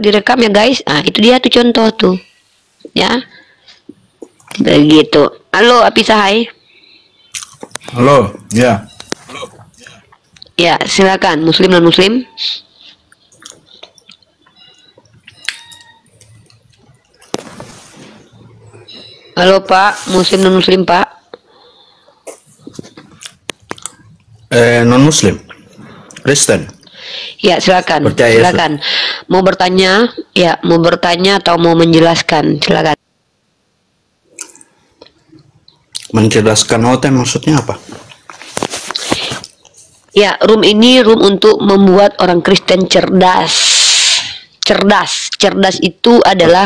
direkam ya guys. Ah, itu dia tuh contoh tuh. Ya. Begitu. Halo, Apisahai. Halo, ya. Ya, silakan. Muslim non muslim. Halo Pak, muslim non muslim Pak. Non muslim. Kristen. Ya, silakan. Percaya Silakan. Mau bertanya? Ya, mau bertanya atau mau menjelaskan? Silakan. Mencerdaskan otak maksudnya apa? Ya, room ini room untuk membuat orang Kristen cerdas. Cerdas itu adalah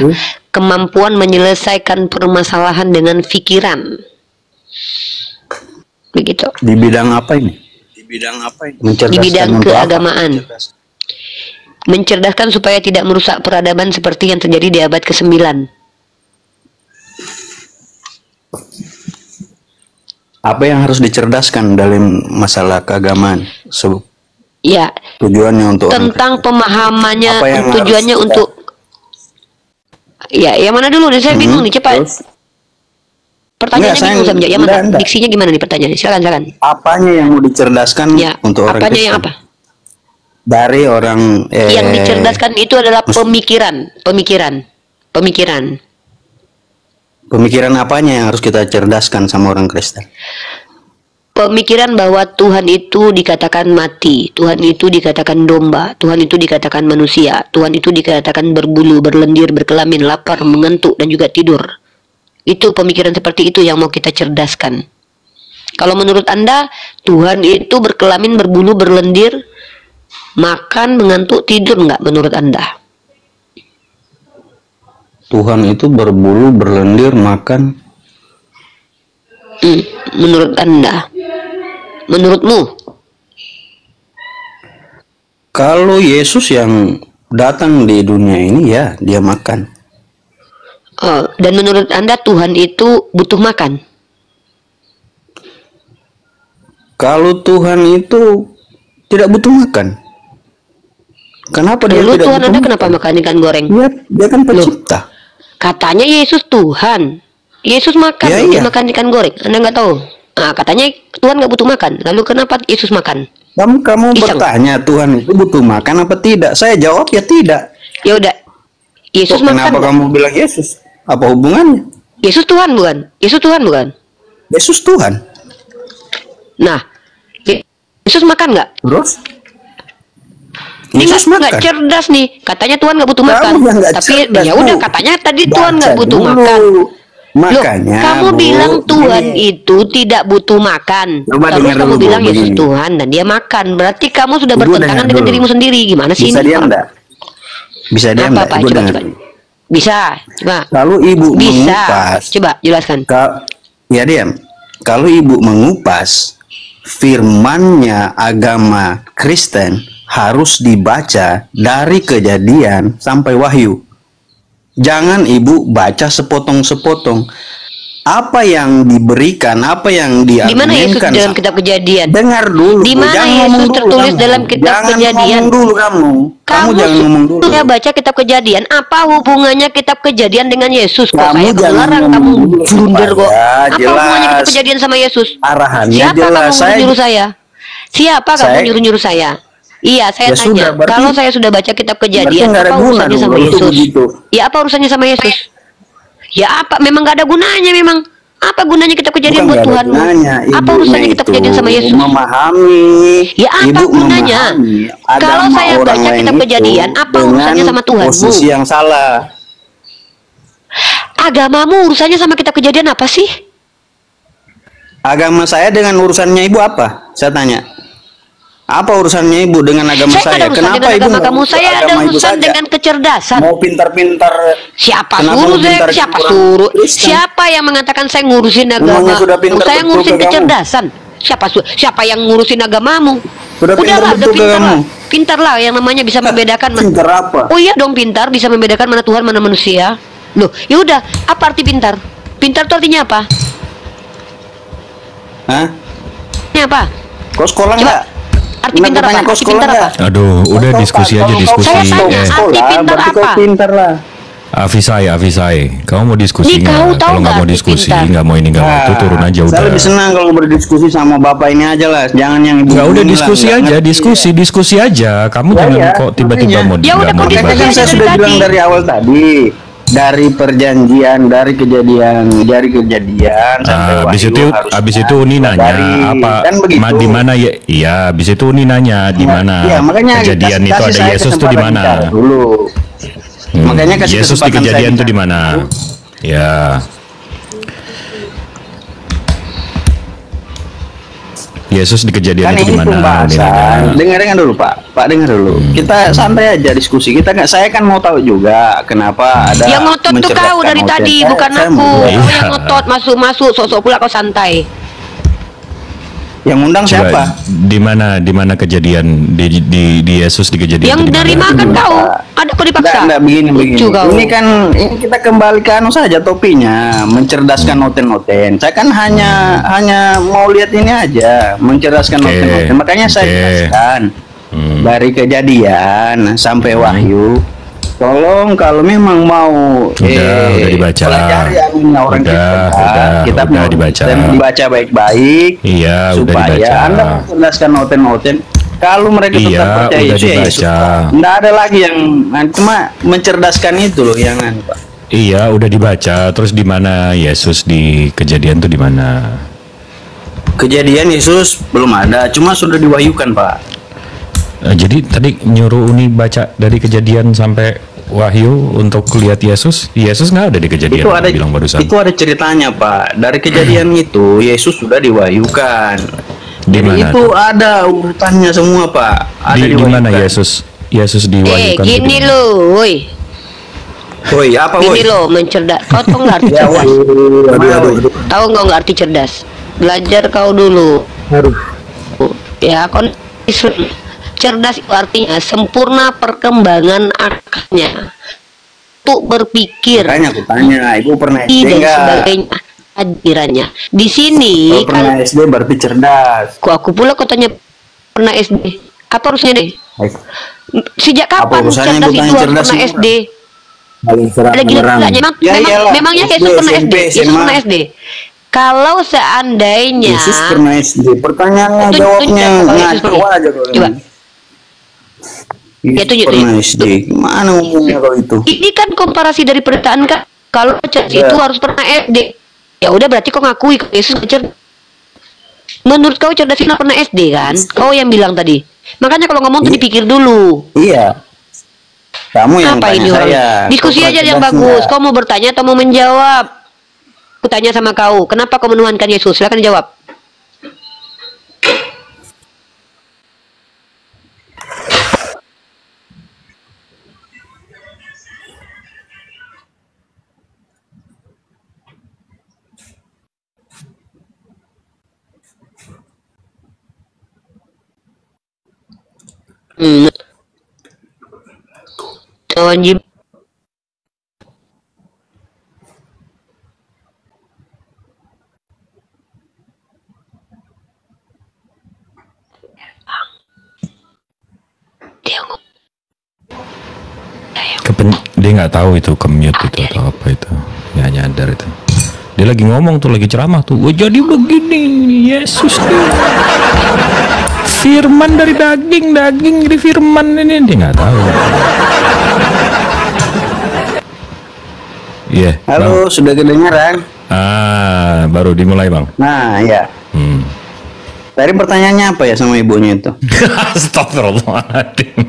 kemampuan menyelesaikan permasalahan dengan pikiran. Begitu. Di bidang apa ini? Di bidang keagamaan. Mencerdaskan supaya tidak merusak peradaban seperti yang terjadi di abad ke-9. Apa yang harus dicerdaskan dalam masalah keagamaan? Ya, Tujuannya untuk tentang pemahamannya, Apa yang tujuannya harus untuk ya, yang mana dulu nih? Saya bingung nih, cepat. terus? Pertanyaannya Enggak, bingung saya- Samja. Yang mana? enggak. Diksinya gimana nih pertanyaannya? Silakan. Apanya yang mau dicerdaskan Ya, untuk orang apanya Kristen? yang apa? Dari orang Yang dicerdaskan itu adalah mus- pemikiran. Pemikiran apanya yang harus kita cerdaskan sama orang Kristen? Pemikiran bahwa Tuhan itu dikatakan mati, Tuhan itu dikatakan domba, Tuhan itu dikatakan manusia, Tuhan itu dikatakan berbulu, berlendir, berkelamin, lapar, mengantuk, dan juga tidur. Itu pemikiran seperti itu yang mau kita cerdaskan. Kalau menurut Anda, Tuhan itu berkelamin, berbulu, berlendir, makan, mengantuk, tidur nggak menurut Anda? Tuhan itu berbulu, berlendir, makan. Menurut Anda? Menurutmu? Kalau Yesus yang datang di dunia ini, ya dia makan. Oh, dan menurut Anda Tuhan itu butuh makan? Kalau Tuhan itu tidak butuh makan, kenapa dia Lalu tidak Tuhan butuh Anda makan? kenapa makan ikan goreng? Dia kan pencipta. Katanya Yesus Tuhan. Yesus makan, Ya, dia iya. makan ikan goreng. Anda nggak tahu? Nah, katanya Tuhan nggak butuh makan. Lalu kenapa Yesus makan? Kamu Iseng. bertanya Tuhan itu butuh makan apa tidak? Saya jawab ya tidak. Ya udah, Yesus Kok makan. kenapa nggak? kamu bilang Yesus? Apa hubungannya? Yesus Tuhan bukan? Yesus Tuhan bukan? Yesus Tuhan. Nah, Yesus makan nggak? Terus? Ini Yesus nggak makan. cerdas nih. Katanya Tuhan nggak butuh Kamu makan. yang nggak Tapi cerdas, ya udah Bu. katanya tadi Tuhan Baca nggak butuh dulu. makan. Makanya, Loh, kamu Bu, bilang Tuhan gini. itu tidak butuh makan. Coba Terus dengar kamu dulu, Bu, bilang Yesus begini. Tuhan dan dia makan. Berarti kamu sudah Ibu bertentangan dengar dengan dulu. dirimu sendiri. Gimana sih Bisa ini? diam enggak? Bisa diam Apa enggak? Pak? Ibu Coba dengar coba. dulu. Bisa. Coba. Kalau ibu Bisa. mengupas, Coba jelaskan. ya diam. Kalau ibu mengupas firmannya agama Kristen harus dibaca dari Kejadian sampai Wahyu. Jangan ibu baca sepotong-sepotong. Apa yang diberikan, apa yang Di mana Yesus diargumenkan. dalam kitab Kejadian? Dengar dulu. Di Bu. mana Jangan Yesus ngomong dulu tertulis kamu. dalam kitab Jangan Kejadian? ngomong dulu kamu. Kamu jangan ngomong dulu. Sudah baca kitab Kejadian. Apa hubungannya kitab Kejadian dengan Yesus? Kok Kamu saya jangan larang ngomong kamu dulu blunder kok. supaya Apa hubungannya kitab jelas. Kejadian sama Yesus? Arahannya Siapa jelas. kamu nyuruh-nyuruh saya? Siapa kamu Saya- nyuruh-nyuruh saya? Iya, saya Ya tanya. sudah, berarti- Kalau saya sudah baca kitab Kejadian, nggak ada apa guna urusannya dong sama kalau Yesus? begitu. Ya apa urusannya sama Yesus? Ya apa? Memang nggak ada gunanya memang. Apa gunanya kitab Kejadian buat Bukan nggak ada Tuhanmu? gunanya. Apa Ibunya urusannya kitab itu Kejadian sama Yesus? memahami. Ya apa Ibu gunanya? memahami Kalau agama saya orang baca lain kitab itu Kejadian, apa dengan urusannya sama Tuhanmu? posisi yang salah. Agamamu urusannya sama kitab Kejadian apa sih? Agama saya dengan urusannya ibu apa? Saya tanya. Apa urusannya ibu dengan agama Saya saya? nggak ada urusan Kenapa dengan ibu agama nggak kamu. ngurus Saya ada agama ibu urusan saja? dengan kecerdasan. Mau pintar-pintar. Siapa Kenapa suruh mau saya? pintar Siapa kurang suruh? Kristen? Siapa yang mengatakan saya ngurusin agama? Memangnya sudah pintar Saya betul ngurusin ke kamu? kecerdasan. Siapa yang ngurusin agamamu? Sudah pintar Udahlah, betul ke pintar lah. kamu? Pintar lah yang namanya bisa membedakan. Pintar apa? Oh iya dong, pintar bisa membedakan mana Tuhan mana manusia. Loh, ya udah, apa arti pintar? Pintar itu artinya apa? Hah? Ini apa? Kau sekolah Coba. nggak? Arti pintar apa? Arti pintar apa? Aduh, udah diskusi aja, diskusi. Saya tanya, arti pintar apa? Pintar lah. Avisai, kamu mau diskusi Nih, kau nggak? tahu Kalau nggak mau nggak arti diskusi, pintar? nggak mau ini, nggak mau itu, turun aja udah. Saya lebih senang kalau berdiskusi sama bapak ini aja lah, jangan yang ibu. Nggak, udah ini lah, diskusi nggak aja, ngerti. diskusi aja. Kamu Ya, jangan ya, kok tiba-tiba makanya. mau Ya udah, nggak mau kau diskusi Makanya kan dibahas. saya aja sudah dari bilang tadi. dari awal tadi, dari perjanjian, dari kejadian sampai Habis Wahyu itu, harus habis itu Uni nanya dari, apa? kan begitu. Di mana ya? Iya, habis itu Uni nanya di mana Iya, makanya kejadian itu kasih ada saya Yesus tuh di kesempatan bicara mana? dulu. Makanya kasih Yesus di kesempatan saya kejadian itu bicara di mana? dulu. Ya. Yesus di kejadian Kan itu di ini mana? pembahasan. Dengar dulu Pak dengar dulu. Kita santai aja diskusi. Saya kan mau tahu juga kenapa ada Yang ngotot tuh kau dari mencerdaskan tadi, oten. bukan Saya aku. mau- Iya. Kau yang ngotot masuk, sok-sok pula kau santai. Yang undang siapa? Coba, di mana kejadian di Yesus di kejadian Yang itu di dari mana? makan kau, ada kau dipaksa. Enggak, begini. Lucu kau. Ini kita kembali ke anu saja topinya, mencerdaskan oten-oten. Saya kan hanya mau lihat ini aja, mencerdaskan Oke, oten-oten. Makanya saya oke. jelaskan dari kejadian sampai Wahyu. Tolong kalau memang mau Udah dibaca. pelajari anunya orang kita udah dibaca. dan dibaca baik-baik. Iya, udah supaya dibaca. Anda mencerdaskan oten-oten. Kalau mereka tetap Iya, percaya udah Yesus, ya Yesus. dibaca. Nggak ada lagi yang cuma mencerdaskan itu loh yang Pak. Iya, udah dibaca. Terus di mana Yesus di kejadian tuh di mana? Kejadian Yesus belum ada, cuma sudah diwahyukan Pak. Jadi tadi nyuruh Uni baca dari kejadian sampai Wahyu untuk lihat Yesus. Yesus nggak ada di kejadian. Itu ada bilang barusan. itu ada ceritanya Pak. Dari kejadian itu Yesus sudah diwahyukan. Di Jadi mana itu ada urutannya semua Pak. Ada di mana diwahyukan. Yesus diwahyukan? tuh di Gini mana? lo, woi. Woi, apa woi? Gini lo, mencerdas. Kau tahu nggak arti Ya, cerdas? woi. Tahu nggak arti cerdas? Belajar kau dulu. Ya, kau cerdas itu artinya sempurna perkembangan akalnya untuk berpikir Makanya aku tanya, Ibu pernah SD dan enggak? sebagainya hadirannya. Di sini Kalau pernah kalau SD berarti cerdas. aku pula kau tanya pernah SD. Apa harusnya deh? Sejak Apa kapan urusannya cerdas ibu itu tanya harus cerdas pernah itu? SD? Ada gila-gilanya. Ya, iyalah. Memangnya SD, Yesus pernah SD? SMP, Yesus SMA. pernah SD? Kalau seandainya Yesus pernah SD. Pertanyaannya Tunjuk jawabnya kalau Yesus ngaco pernah. aja kalau Coba. ini. Ya, Yesus tunjuk, pernah tunjuk. SD. Gimana ngomongnya kalau itu? ini kan komparasi dari pernyataan kan, kalau cerdas itu harus pernah SD. Ya udah berarti kau ngakui kalau Yesus nggak cerdas. Menurut kau cerdas itu pernah SD kan? Kau yang bilang tadi. Makanya kalau ngomong tuh dipikir dulu. Iya. Kamu yang Apa tanya ini orang? saya. Diskusi kau aja pernah yang cerdas bagus. enggak? Kau mau bertanya atau mau menjawab? Aku tanya sama kau, kenapa kau menuhankan Yesus? Silakan jawab. Wajib. Dia ngomong. Dia nggak tahu itu ke-mute itu atau apa itu. Nggak nyadar itu. Dia lagi ngomong tuh, lagi ceramah tuh. Oh, jadi begini Yesus nih. Firman dari daging jadi firman ini, dia nggak tahu. Iya. Halo, sudah kedengaran? Baru dimulai bang. Nah, ya. Hmm. Tadi pertanyaannya apa ya sama ibunya itu? Astagfirullahaladzim.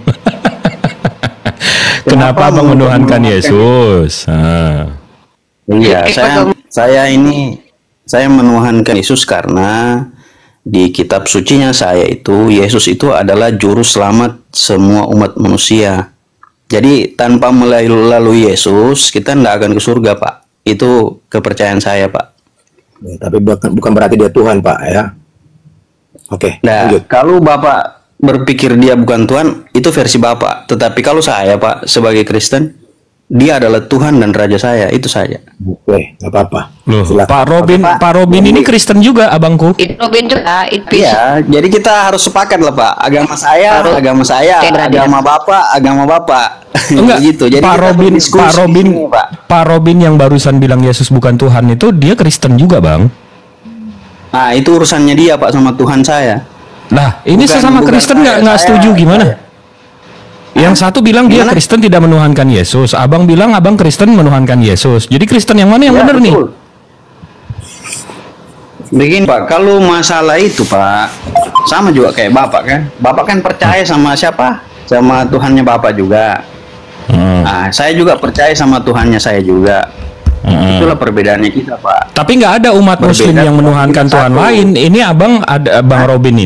Kenapa Kenapa menuhankan menuhankan Yesus? Iya, saya menuhankan Yesus karena di kitab sucinya saya itu Yesus itu adalah juru selamat semua umat manusia. Jadi tanpa melalui Yesus kita tidak akan ke surga, Pak. Itu kepercayaan saya, Pak. Ya, tapi bukan berarti dia Tuhan, Pak, ya. Oke, Nah, lanjut. kalau Bapak berpikir dia bukan Tuhan, itu versi Bapak. Tetapi kalau saya, Pak, sebagai Kristen, Dia adalah Tuhan dan Raja saya, itu saja. Oke, nggak apa-apa. Loh, Silakan. Pak Robin ini Kristen juga, abangku. Itu Robin juga, itu Iya, jadi kita harus sepakat lah Pak. Agama saya, agama Bapak. Enggak, gitu. Jadi Pak kita Robin, berdiskusi Pak Robin, di sini, Pak. Pak Robin yang barusan bilang Yesus bukan Tuhan itu dia Kristen juga, Bang. Nah, itu urusannya dia Pak sama Tuhan saya. Nah, ini Bukan- sesama bukan Kristen nggak saya- setuju gimana? Yang satu bilang dia Gimana? Kristen tidak menuhankan Yesus, abang bilang abang Kristen menuhankan Yesus. Jadi Kristen yang mana yang Ya, benar nih? betul. Begini Pak, kalau masalah itu Pak, sama juga kayak Bapak kan. Bapak kan percaya sama siapa? Sama Tuhannya Bapak juga. Nah, saya juga percaya sama Tuhannya saya juga. Itulah perbedaannya kita Pak. Tapi nggak ada umat Berbeda Muslim yang menuhankan satu. Tuhan lain. Ini abang ada Bang Robin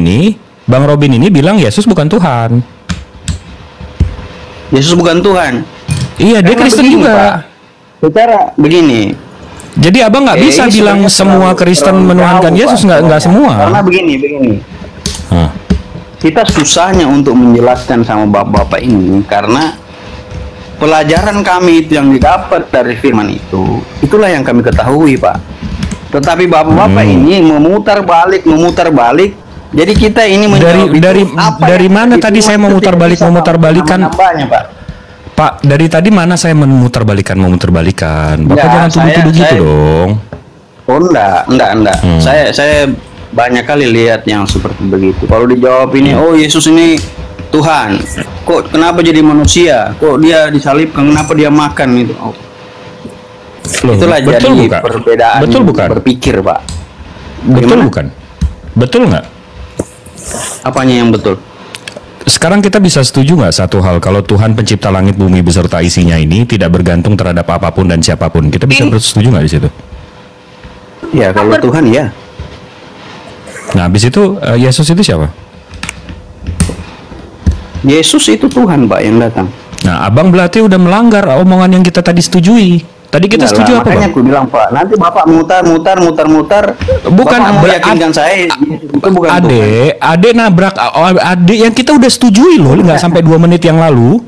ini bilang Yesus bukan Tuhan. Yesus bukan Tuhan. Iya, dia Karena Kristen begini, juga. Pak. Secara begini, Jadi abang nggak bisa ini bilang sebenarnya semua terlalu- Kristen terlalu menuhankan jauh, Yesus, Pak, nggak sebenarnya. semua. Karena begini. Hah. Kita susahnya untuk menjelaskan sama bapak-bapak ini karena pelajaran kami itu yang didapat dari firman itu, itulah yang kami ketahui Pak. Tetapi bapak-bapak ini memutar balik. Jadi kita ini menjawab Dari mana tadi saya memutar-balikan? Nambahnya, Pak. Pak, dari tadi mana saya memutar-balikan. Bapak Ya, jangan tuduh-tuduh gitu saya- dong. Oh enggak. Saya banyak kali lihat yang seperti begitu. Kalau dijawab ini, oh Yesus ini Tuhan. Kok kenapa jadi manusia? Kok dia disalibkan? Kenapa dia makan itu? Oh. Loh, Itulah betul jadi bukan? perbedaan Betul bukan? berpikir, Pak. Betul Gimana? bukan? Betul nggak? Apanya yang betul? Sekarang kita bisa setuju nggak satu hal, kalau Tuhan pencipta langit bumi beserta isinya ini tidak bergantung terhadap apapun dan siapapun. Kita bisa setuju nggak di situ? Ya kalau Tuhan ya. Nah, habis itu Yesus itu siapa? Yesus itu Tuhan, Pak, yang datang. Nah, abang berarti udah melanggar omongan yang kita tadi setujui. Tadi kita Enggak setuju lah, apa, makanya Bang? aku bilang, Pak, nanti Bapak mutar. Bukan, Bapak mau meyakinkan saya itu bukan Tuhan. Ade nabrak Ade yang kita udah setujui loh, nggak sampai 2 menit yang lalu.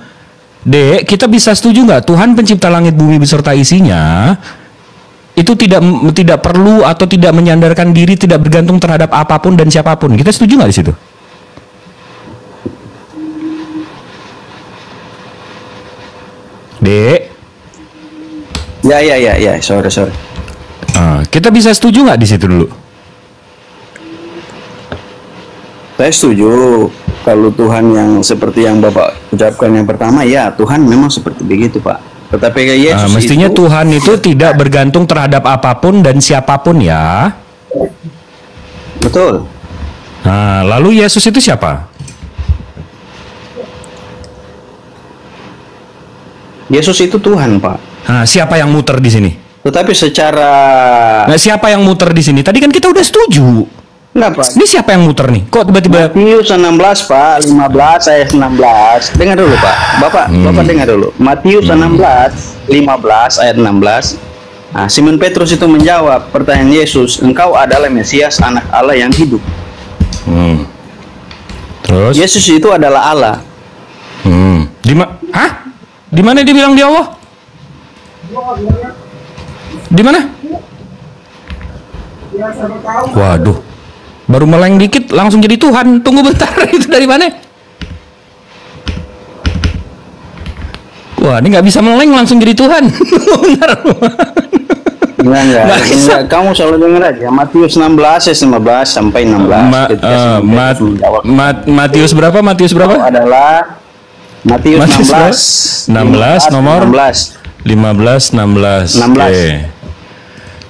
Dek, kita bisa setuju nggak Tuhan pencipta langit bumi beserta isinya itu tidak perlu atau tidak menyandarkan diri, tidak bergantung terhadap apapun dan siapapun. Kita setuju nggak di situ? Dek, Ya, sorry. kita bisa setuju nggak di situ dulu? Saya setuju kalau Tuhan yang seperti yang Bapak ucapkan yang pertama, ya Tuhan memang seperti begitu, Pak. Tetapi kayak Yesus Mestinya itu, Tuhan itu tidak bergantung terhadap apapun dan siapapun ya. betul. Nah, lalu Yesus itu siapa? Yesus itu Tuhan, Pak. Nah, siapa yang muter di sini? Tetapi secara Nah, siapa yang muter di sini? Tadi kan kita udah setuju. enggak, Pak. Ini siapa yang muter nih? Kok tiba-tiba? Matius 16, Pak, 15 ayat 16. Dengar dulu, Pak. Bapak dengar dulu. Matius 16, 15 ayat 16. Nah, Simon Petrus itu menjawab pertanyaan Yesus, "Engkau adalah Mesias, anak Allah yang hidup." Terus? Yesus itu adalah Allah. Hah? Di mana dia bilang dia Allah? Di mana? Waduh. Baru meleng dikit langsung jadi Tuhan. Tunggu bentar, itu dari mana? Wah, ini nggak bisa meleng langsung jadi Tuhan. Bentar. Enggak. Nggak bisa. Kamu selalu dengar aja. Matius 16 ayat 15 sampai 16. Ketika Simon Petrus menjawab, Matius berapa? "Engkau adalah Matius Matius 16 nomor 16. 16. Oke.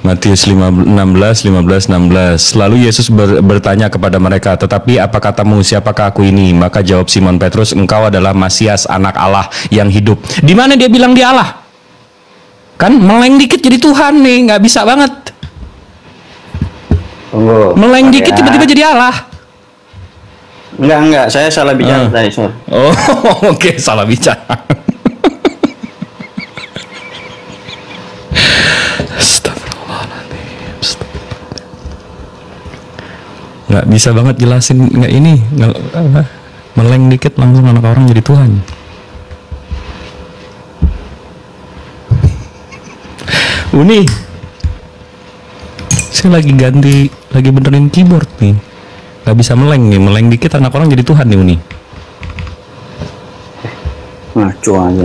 Matius 16. Lalu Yesus bertanya kepada mereka, "Tetapi apa katamu, siapakah aku ini?" Maka jawab Simon Petrus, "Engkau adalah Mesias, anak Allah yang hidup." Di mana dia bilang dia Allah? Kan meleng dikit jadi Tuhan nih, nggak bisa banget. Tunggu. Meleng dikit Ya. tiba-tiba jadi Allah. Enggak, saya salah bicara tadi, sorry. Oh, oke, salah bicara. Nggak bisa banget jelasin nggak ini meleng dikit langsung anak orang jadi Tuhan. Uni, saya lagi benerin keyboard nih. Gak bisa meleng nih, meleng dikit anak orang jadi Tuhan nih Uni. Ngaco aja.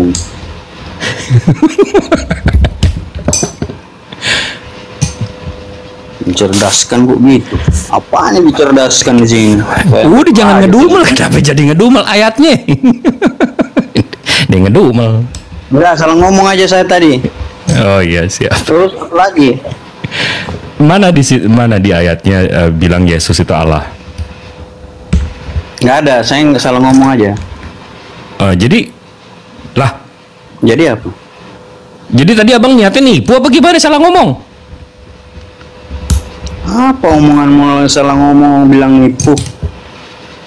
Mencerdaskan kok gitu. Apanya dicerdaskan di sini? Udah jangan ngedumel, kenapa jadi ngedumel ayatnya? Dia ngedumel. Udah salah ngomong aja saya tadi. Oh iya siap. Terus lagi. Mana di ayatnya bilang Yesus itu Allah? Nggak ada, saya nggak salah ngomong aja. Jadi lah. Jadi apa? Jadi tadi abang niatnya nipu apa gimana salah ngomong? Apa omonganmu salah ngomong bilang nipu?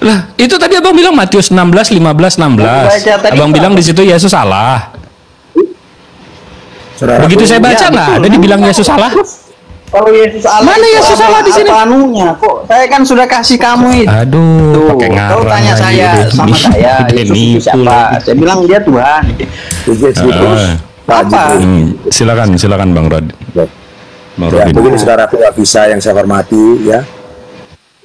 Lah, itu tadi abang bilang Matius 16, 15, 16. Abang bilang di situ Yesus salah. Begitu saya baca nggak ada dibilang Yesus salah? Kalau Yesus salah, mana Yesus salah di sini? Anunya kok? Saya kan sudah kasih kamu itu. Aduh, pakai ngarang. Kau tanya saya sama saya, Yesus itu siapa? Saya bilang dia Tuhan. Apa? Silakan Bang Rod. Ya, begini saudaraku Afisa yang saya hormati ya.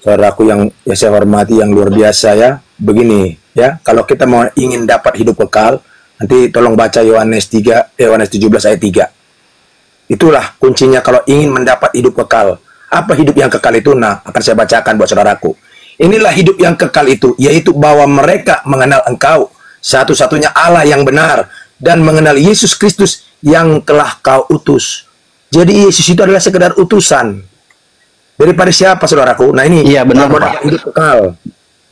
Saudaraku yang saya hormati yang luar biasa ya. Begini ya, kalau kita mau ingin dapat hidup kekal, nanti tolong baca Yohanes 17 ayat 3. Itulah kuncinya kalau ingin mendapat hidup kekal. Apa hidup yang kekal itu? Nah, akan saya bacakan buat saudaraku. Inilah hidup yang kekal itu, yaitu bahwa mereka mengenal Engkau, satu-satunya Allah yang benar, dan mengenal Yesus Kristus yang telah Kau utus. Jadi Yesus itu adalah sekedar utusan. Daripada siapa saudaraku? Nah ini, iya benar Pak. Hidup kekal.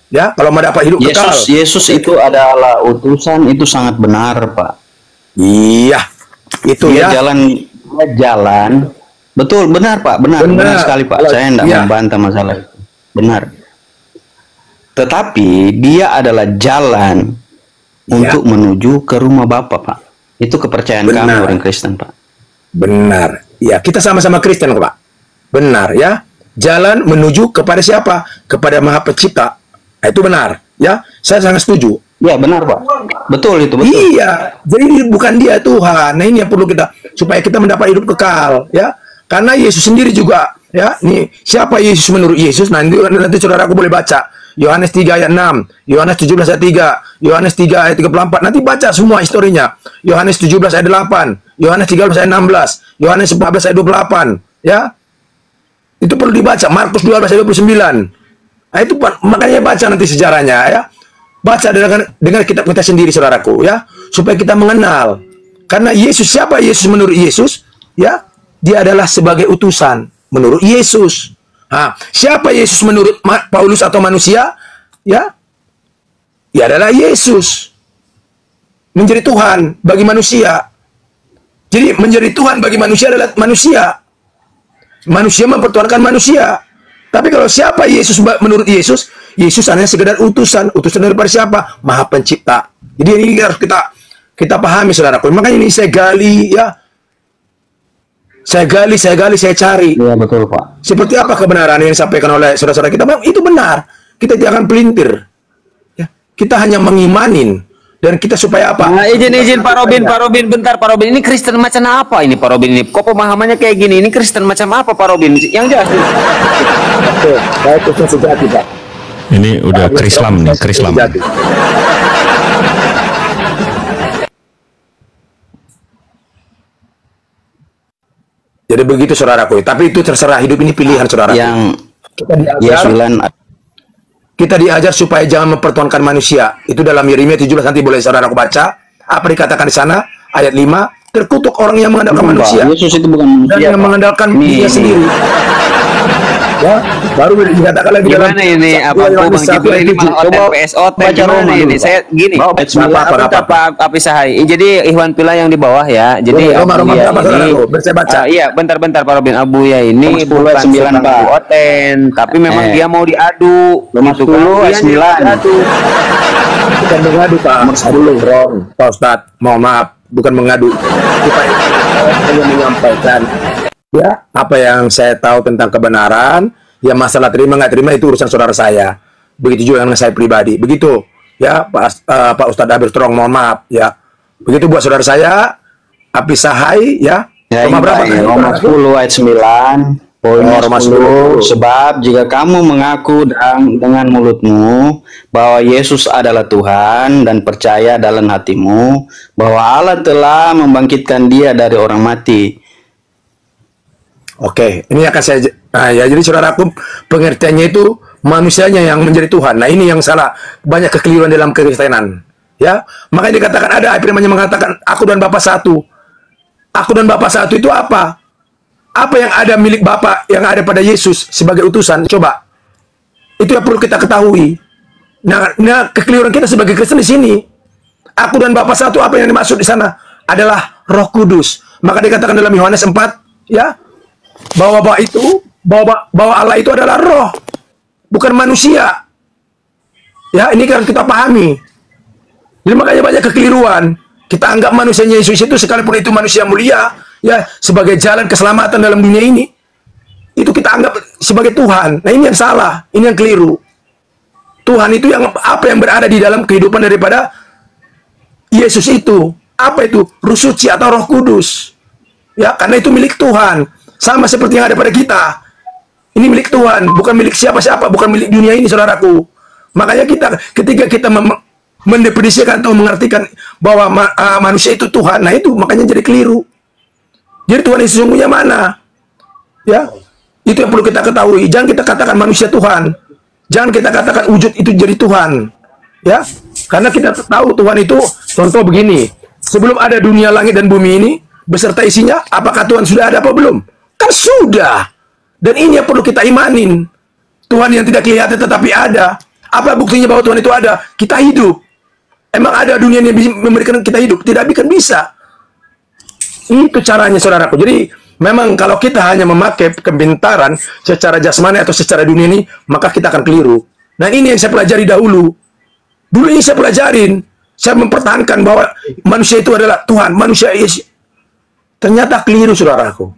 Ya, kalau mau dapat hidup kekal. Yesus itu adalah utusan, itu sangat benar, Pak. Iya, itu dia ya. Jalan. Betul, benar Pak, benar sekali Pak. Saya tidak membantah masalah itu. Benar. Tetapi dia adalah jalan untuk menuju ke rumah Bapa, Pak. Itu kepercayaan kami orang Kristen, Pak. Benar. Ya, kita sama-sama Kristen, Pak. Benar ya. Jalan menuju kepada siapa? Kepada Maha Pencipta. Nah, itu benar, ya. Saya sangat setuju. Ya, benar, Pak. Betul itu, betul. Iya. Jadi bukan dia Tuhan. Nah, ini yang perlu kita supaya kita mendapat hidup kekal, ya. Karena Yesus sendiri juga, ya. Nih, siapa Yesus menurut Yesus? Nanti saudara aku boleh baca. Yohanes 3 ayat 6, Yohanes 17 ayat 3, Yohanes 3 ayat 34. Nanti baca semua historinya. Yohanes 17 ayat 8, Yohanes 13 ayat 16, Yohanes 14 ayat 28, ya. Itu perlu dibaca. Markus 12 ayat 29. Nah, itu makanya baca nanti sejarahnya, ya. Baca dengan kitab kita sendiri, saudaraku, ya. Supaya kita mengenal. Karena Yesus, siapa Yesus menurut Yesus? Ya, dia adalah sebagai utusan menurut Yesus. Nah, siapa Yesus menurut Paulus atau manusia? Ya, dia adalah Yesus. Menjadi Tuhan bagi manusia. Jadi menjadi Tuhan bagi manusia adalah manusia. Manusia mempertuhankan manusia. Tapi kalau siapa Yesus menurut Yesus? Yesus hanya sekedar utusan. Utusan daripada siapa? Maha Pencipta. Jadi ini harus kita pahami, saudaraku. Makanya ini saya gali, ya. Saya gali, saya cari. Iya, betul, Pak. Seperti apa kebenaran yang disampaikan oleh saudara-saudara kita? Itu benar. Kita jangan pelintir. Ya. Kita hanya mengimanin. Dan kita supaya apa? Nah, izin Pak Robin, bentar Pak Robin. Ini Kristen macam apa ini Pak Robin ini? Kok pemahamannya kayak gini? Ini Kristen macam apa Pak Robin? Yang jelas. Oke, saya Kristen sejati, Pak. Ini udah Krislam nih, Krislam. Jadi begitu saudaraku. Tapi itu terserah, hidup ini pilihan saudaraku. Yang kita diajar supaya jangan mempertuhankan manusia. Itu dalam Yeremia 17, nanti boleh saudaraku baca. Apa dikatakan di sana? Ayat 5, terkutuk orang yang mengandalkan manusia. Yesus itu bukan manusia. Dan yang mengandalkan dia sendiri. Ya, baru dikatakan lagi gimana dalam ini apa Bang Jibril ini malah PSOT gimana ini? Saya gini. Pak Apisahai. Jadi Ikhwan Pila yang di bawah ya. Jadi Abuya ini iya, bentar Pak Robin. Abuya ini bukan 9 Pak Oten, tapi memang dia mau diadu. Nomor 10 ayat 9. Bukan mengadu, Pak. Nomor 10 wrong. Pak Ustadz, mohon maaf, bukan mengadu. Kita hanya menyampaikan ya, apa yang saya tahu tentang kebenaran. Ya, masalah terima nggak terima itu urusan saudara saya. Begitu juga dengan saya pribadi. Begitu ya, Pak Ustadz Abir Strong, mohon maaf ya. Begitu buat saudara saya Apisahai ya, Ya, Roma berapa? Roma 10 ayat 9. Poinnya Roma 10. Sebab jika kamu mengaku dengan mulutmu bahwa Yesus adalah Tuhan dan percaya dalam hatimu bahwa Allah telah membangkitkan dia dari orang mati. Oke, ini akan saya ya, jadi saudaraku, pengertiannya itu manusianya yang menjadi Tuhan. Nah, ini yang salah. Banyak kekeliruan dalam kekristenan. Ya, makanya dikatakan ada firman-Nya mengatakan aku dan Bapa satu. Aku dan Bapa satu itu apa? Apa yang ada milik Bapa yang ada pada Yesus sebagai utusan? Coba. Itu yang perlu kita ketahui. Nah, kekeliruan kita sebagai Kristen di sini. Aku dan Bapa satu, apa yang dimaksud di sana? Adalah Roh Kudus. Maka dikatakan dalam Yohanes 4, ya, bahwa Allah itu adalah roh, bukan manusia. Ya, ini kan kita pahami. Jadi makanya banyak kekeliruan. Kita anggap manusia Yesus itu, sekalipun itu manusia mulia, ya, sebagai jalan keselamatan dalam dunia ini, itu kita anggap sebagai Tuhan. Nah, ini yang salah, ini yang keliru. Tuhan itu yang apa yang berada di dalam kehidupan daripada Yesus itu. Apa itu? Ruh Suci atau Roh Kudus. Ya, karena itu milik Tuhan. Sama seperti yang ada pada kita. Ini milik Tuhan, bukan milik siapa-siapa, bukan milik dunia ini, saudaraku. Makanya ketika kita mendefinisikan atau mengartikan bahwa manusia itu Tuhan, nah itu makanya jadi keliru. Jadi Tuhan yang sesungguhnya mana? Ya, itu yang perlu kita ketahui. Jangan kita katakan manusia Tuhan. Jangan kita katakan wujud itu jadi Tuhan. Ya, karena kita tahu Tuhan itu, contoh begini. Sebelum ada dunia langit dan bumi ini beserta isinya, apakah Tuhan sudah ada apa belum? Kan sudah. Dan ini yang perlu kita imanin. Tuhan yang tidak kelihatan tetapi ada. Apa buktinya bahwa Tuhan itu ada? Kita hidup. Emang ada dunia yang memberikan kita hidup? Tidak akan bisa. Itu caranya, saudaraku. Jadi, memang kalau kita hanya memakai kebintaran secara jasmani atau secara dunia ini, maka kita akan keliru. Nah, ini yang saya pelajari dahulu. Dulu ini saya pelajarin. Saya mempertahankan bahwa manusia itu adalah Tuhan. Manusia Yesus. Ternyata keliru, saudaraku.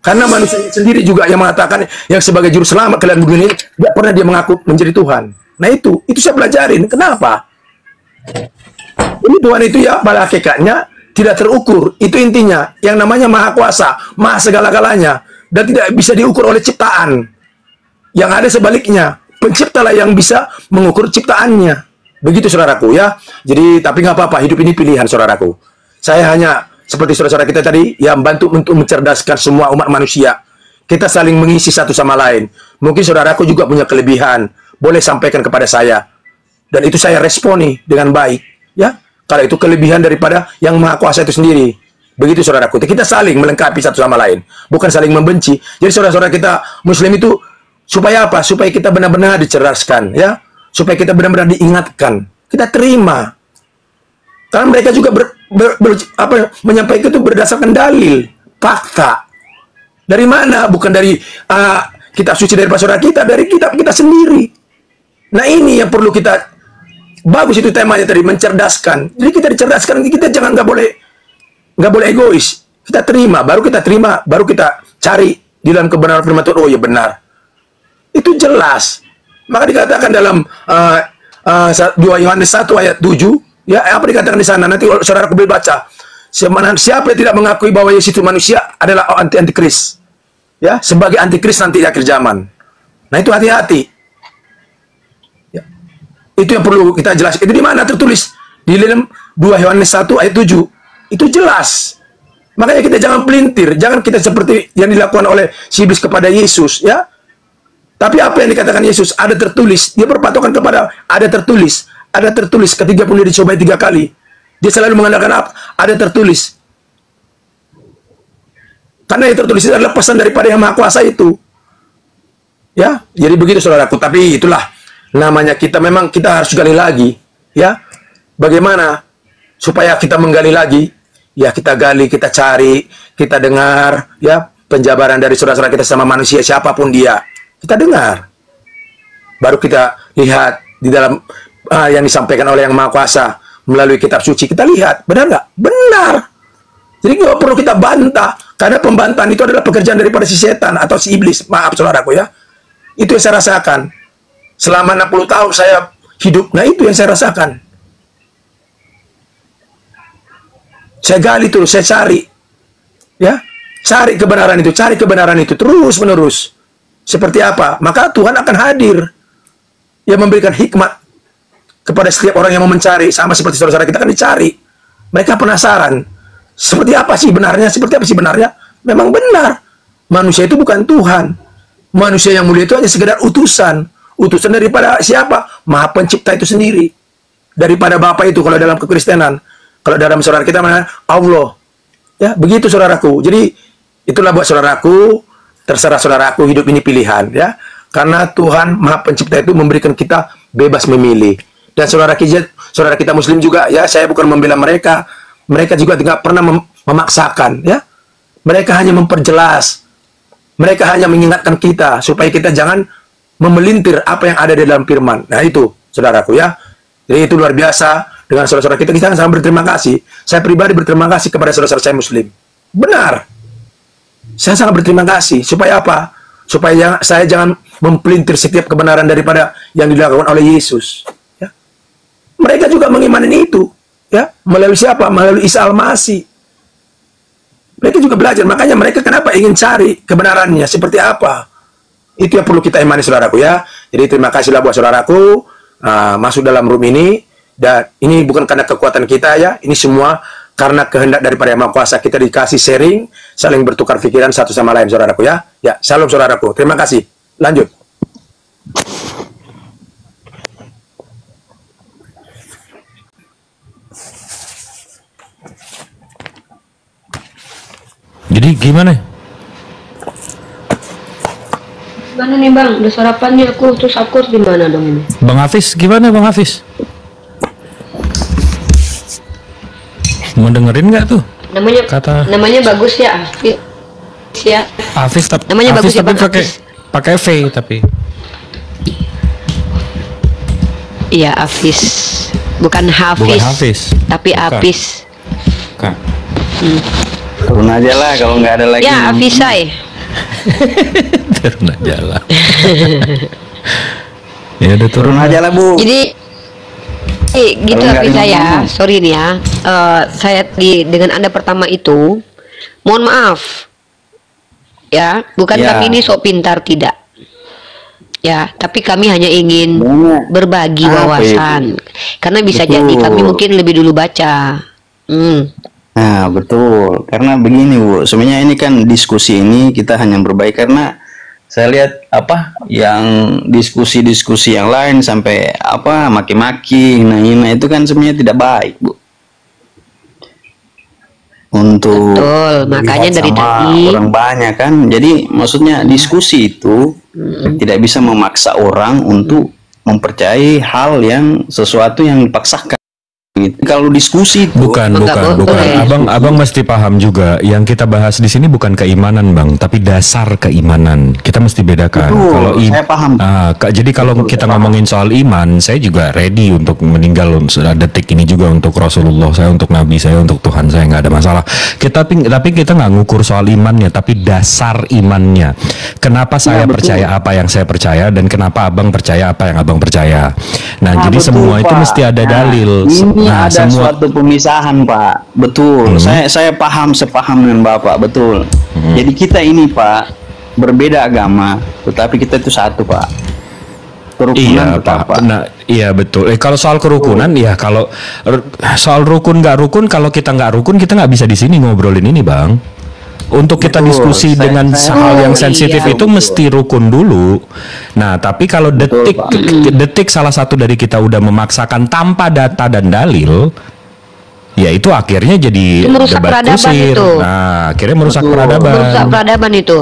Karena manusia sendiri juga yang mengatakan, yang sebagai juru selamat kalian dunia ini, tidak pernah dia mengaku menjadi Tuhan. Nah, itu saya pelajarin. Kenapa? Ini Tuhan itu ya pada hakikatnya tidak terukur. Itu intinya. Yang namanya Maha Kuasa, Maha segala-galanya, dan tidak bisa diukur oleh ciptaan. Yang ada sebaliknya, penciptalah yang bisa mengukur ciptaannya. Begitu, saudaraku, ya. Jadi tapi nggak apa-apa, hidup ini pilihan, saudaraku. Saya hanya seperti saudara-saudara kita tadi yang bantu untuk mencerdaskan semua umat manusia. Kita saling mengisi satu sama lain. Mungkin saudaraku juga punya kelebihan, boleh sampaikan kepada saya. Dan itu saya responi dengan baik, ya. Kalau itu kelebihan daripada yang Maha Kuasa itu sendiri. Begitu, saudaraku. Kita saling melengkapi satu sama lain, bukan saling membenci. Jadi saudara-saudara kita Muslim itu supaya apa? Supaya kita benar-benar dicerdaskan, ya. Supaya kita benar-benar diingatkan. Kita terima. Karena mereka juga menyampaikan itu berdasarkan dalil, fakta. Dari mana? Bukan dari kitab suci dari saudara kita, dari kitab kita sendiri. Nah, ini yang perlu kita. Bagus itu temanya tadi, mencerdaskan. Jadi kita dicerdaskan, kita jangan nggak boleh egois. Kita terima, baru kita cari di dalam kebenaran firman Tuhan. Oh ya benar, itu jelas. Maka dikatakan dalam 2 Yohanes 1 ayat 7, ya apa dikatakan di sana? Nanti saudara boleh baca. Siapa yang tidak mengakui bahwa Yesus itu manusia adalah antikris. Ya, sebagai antikris nanti di akhir zaman. Nah, itu hati-hati. Itu yang perlu kita jelaskan. Itu di mana tertulis? Di dalam 2 Yohanes 1 ayat 7. Itu jelas. Makanya kita jangan pelintir. Jangan kita seperti yang dilakukan oleh si iblis kepada Yesus, ya. Tapi apa yang dikatakan Yesus? Ada tertulis. Dia berpatokan kepada ada tertulis. Ada tertulis ketika pun dia dicobai 3 kali. Dia selalu mengandalkan apa? Ada tertulis. Karena yang tertulis itu adalah pesan daripada yang Maha Kuasa itu. Ya, jadi begitu, saudaraku. Tapi itulah. Namanya kita memang kita harus gali lagi, ya. Bagaimana supaya kita menggali lagi? Ya, kita gali, kita cari, kita dengar, ya, penjabaran dari saudara-saudara kita sama manusia siapapun dia. Kita dengar. Baru kita lihat di dalam yang disampaikan oleh yang Maha Kuasa melalui kitab suci. Kita lihat, benar nggak? Benar. Jadi nggak perlu kita bantah, karena pembantahan itu adalah pekerjaan daripada si setan atau si iblis. Maaf, saudaraku, ya. Itu yang saya rasakan. Selama 60 tahun saya hidup, nah itu yang saya rasakan. Saya gali terus, saya cari. Ya, cari kebenaran itu terus menerus. Seperti apa? Maka Tuhan akan hadir. Ia memberikan hikmat kepada setiap orang yang mau mencari, sama seperti saudara-saudara kita kan dicari. Mereka penasaran. Seperti apa sih benarnya? Seperti apa sih benarnya? Memang benar. Manusia itu bukan Tuhan. Manusia yang mulia itu hanya sekedar utusan. Utusan daripada siapa? Maha Pencipta itu sendiri. Daripada Bapa itu kalau dalam kekristenan. Kalau dalam saudara kita mana? Allah. Ya, begitu saudaraku. Jadi itulah buat saudaraku, terserah saudaraku, hidup ini pilihan ya. Karena Tuhan Maha Pencipta itu memberikan kita bebas memilih. Dan saudara kita Muslim juga ya, saya bukan membela mereka. Mereka juga tidak pernah memaksakan ya. Mereka hanya memperjelas. Mereka hanya mengingatkan kita supaya kita jangan memelintir apa yang ada di dalam firman. Nah itu saudaraku ya. Jadi itu luar biasa dengan saudara-saudara kita sangat berterima kasih. Saya pribadi berterima kasih kepada saudara-saudara saya Muslim. Benar. Saya sangat berterima kasih. Supaya apa? Supaya saya jangan mempelintir setiap kebenaran daripada yang dilakukan oleh Yesus. Ya. Mereka juga mengimani itu. Ya. Melalui siapa? Melalui Isa Al-Masih. Mereka juga belajar. Makanya mereka kenapa ingin cari kebenarannya. Seperti apa? Itu yang perlu kita imani saudaraku ya. Jadi terima kasihlah buat saudaraku. Masuk dalam room ini. Dan ini bukan karena kekuatan kita ya. Ini semua karena kehendak daripada Yang Maha Kuasa. Kita dikasih sharing, saling bertukar pikiran satu sama lain saudaraku ya. Ya, salam saudaraku. Terima kasih. Lanjut. Jadi gimana? Gimana nih Bang? Udah sarapan nih aku, terus aku harus gimana dong ini? Bang Hafiz, gimana Bang Hafiz? Mau dengerin nggak tuh? Namanya bagus ya, Hafiz ya. Hafiz namanya Hafiz bagus ya tapi Bang. pakai V tapi. Iya Hafiz, bukan Hafiz. Tapi Hafiz. Bukan. Turun aja lah kalau nggak ada lagi. Ya Hafizai. Turun aja lah. Ya udah Turun aja lah Bu. Jadi gitu Hafizai ya. Sorry nih ya. Saya dengan Anda pertama itu, mohon maaf. Ya, bukan Ya. kami ini sok pintar tidak. Ya, tapi kami hanya ingin berbagi wawasan. Karena bisa Betul. jadi kami mungkin lebih dulu baca. Nah, betul. Karena begini, Bu. Sebenarnya ini kan diskusi ini kita hanya berbaik karena saya lihat yang diskusi-diskusi yang lain sampai maki-maki, hina-hina itu kan sebenarnya tidak baik, Bu. Untuk Betul, makanya dari tadi orang banyak kan. Jadi maksudnya diskusi itu tidak bisa memaksa orang untuk mempercayai hal yang sesuatu yang dipaksakan. Kalau diskusi itu bukan. Abang mesti paham juga yang kita bahas di sini bukan keimanan Bang, tapi dasar keimanan. Kita mesti bedakan. Betul, Kalau saya paham. Jadi kalau kita ngomongin soal iman, saya juga ready untuk meninggal detik ini juga untuk Rasulullah saya, untuk Nabi saya, untuk Tuhan saya, nggak ada masalah. Tapi kita nggak ngukur soal imannya, tapi dasar imannya. Kenapa saya percaya apa yang saya percaya dan kenapa Abang percaya apa yang Abang percaya. Nah, jadi betul, semua itu Pak. mesti ada dalil. Ini Nah, ada suatu pemisahan, Pak. Betul. Saya sepaham dengan Bapak, betul. Jadi kita ini, Pak, berbeda agama, tetapi kita itu satu, Pak. Kerukunan Pak. Nah, iya betul. Kalau soal kerukunan, ya kalau soal rukun nggak rukun, kalau kita nggak rukun, kita nggak bisa di sini ngobrolin ini, Bang. Untuk kita diskusi dengan hal yang sensitif itu mesti rukun dulu. Nah, tapi kalau detik salah satu dari kita udah memaksakan tanpa data dan dalil, ya itu akhirnya jadi merusak debat peradaban kusir. itu. Nah, akhirnya merusak peradaban. Merusak peradaban itu.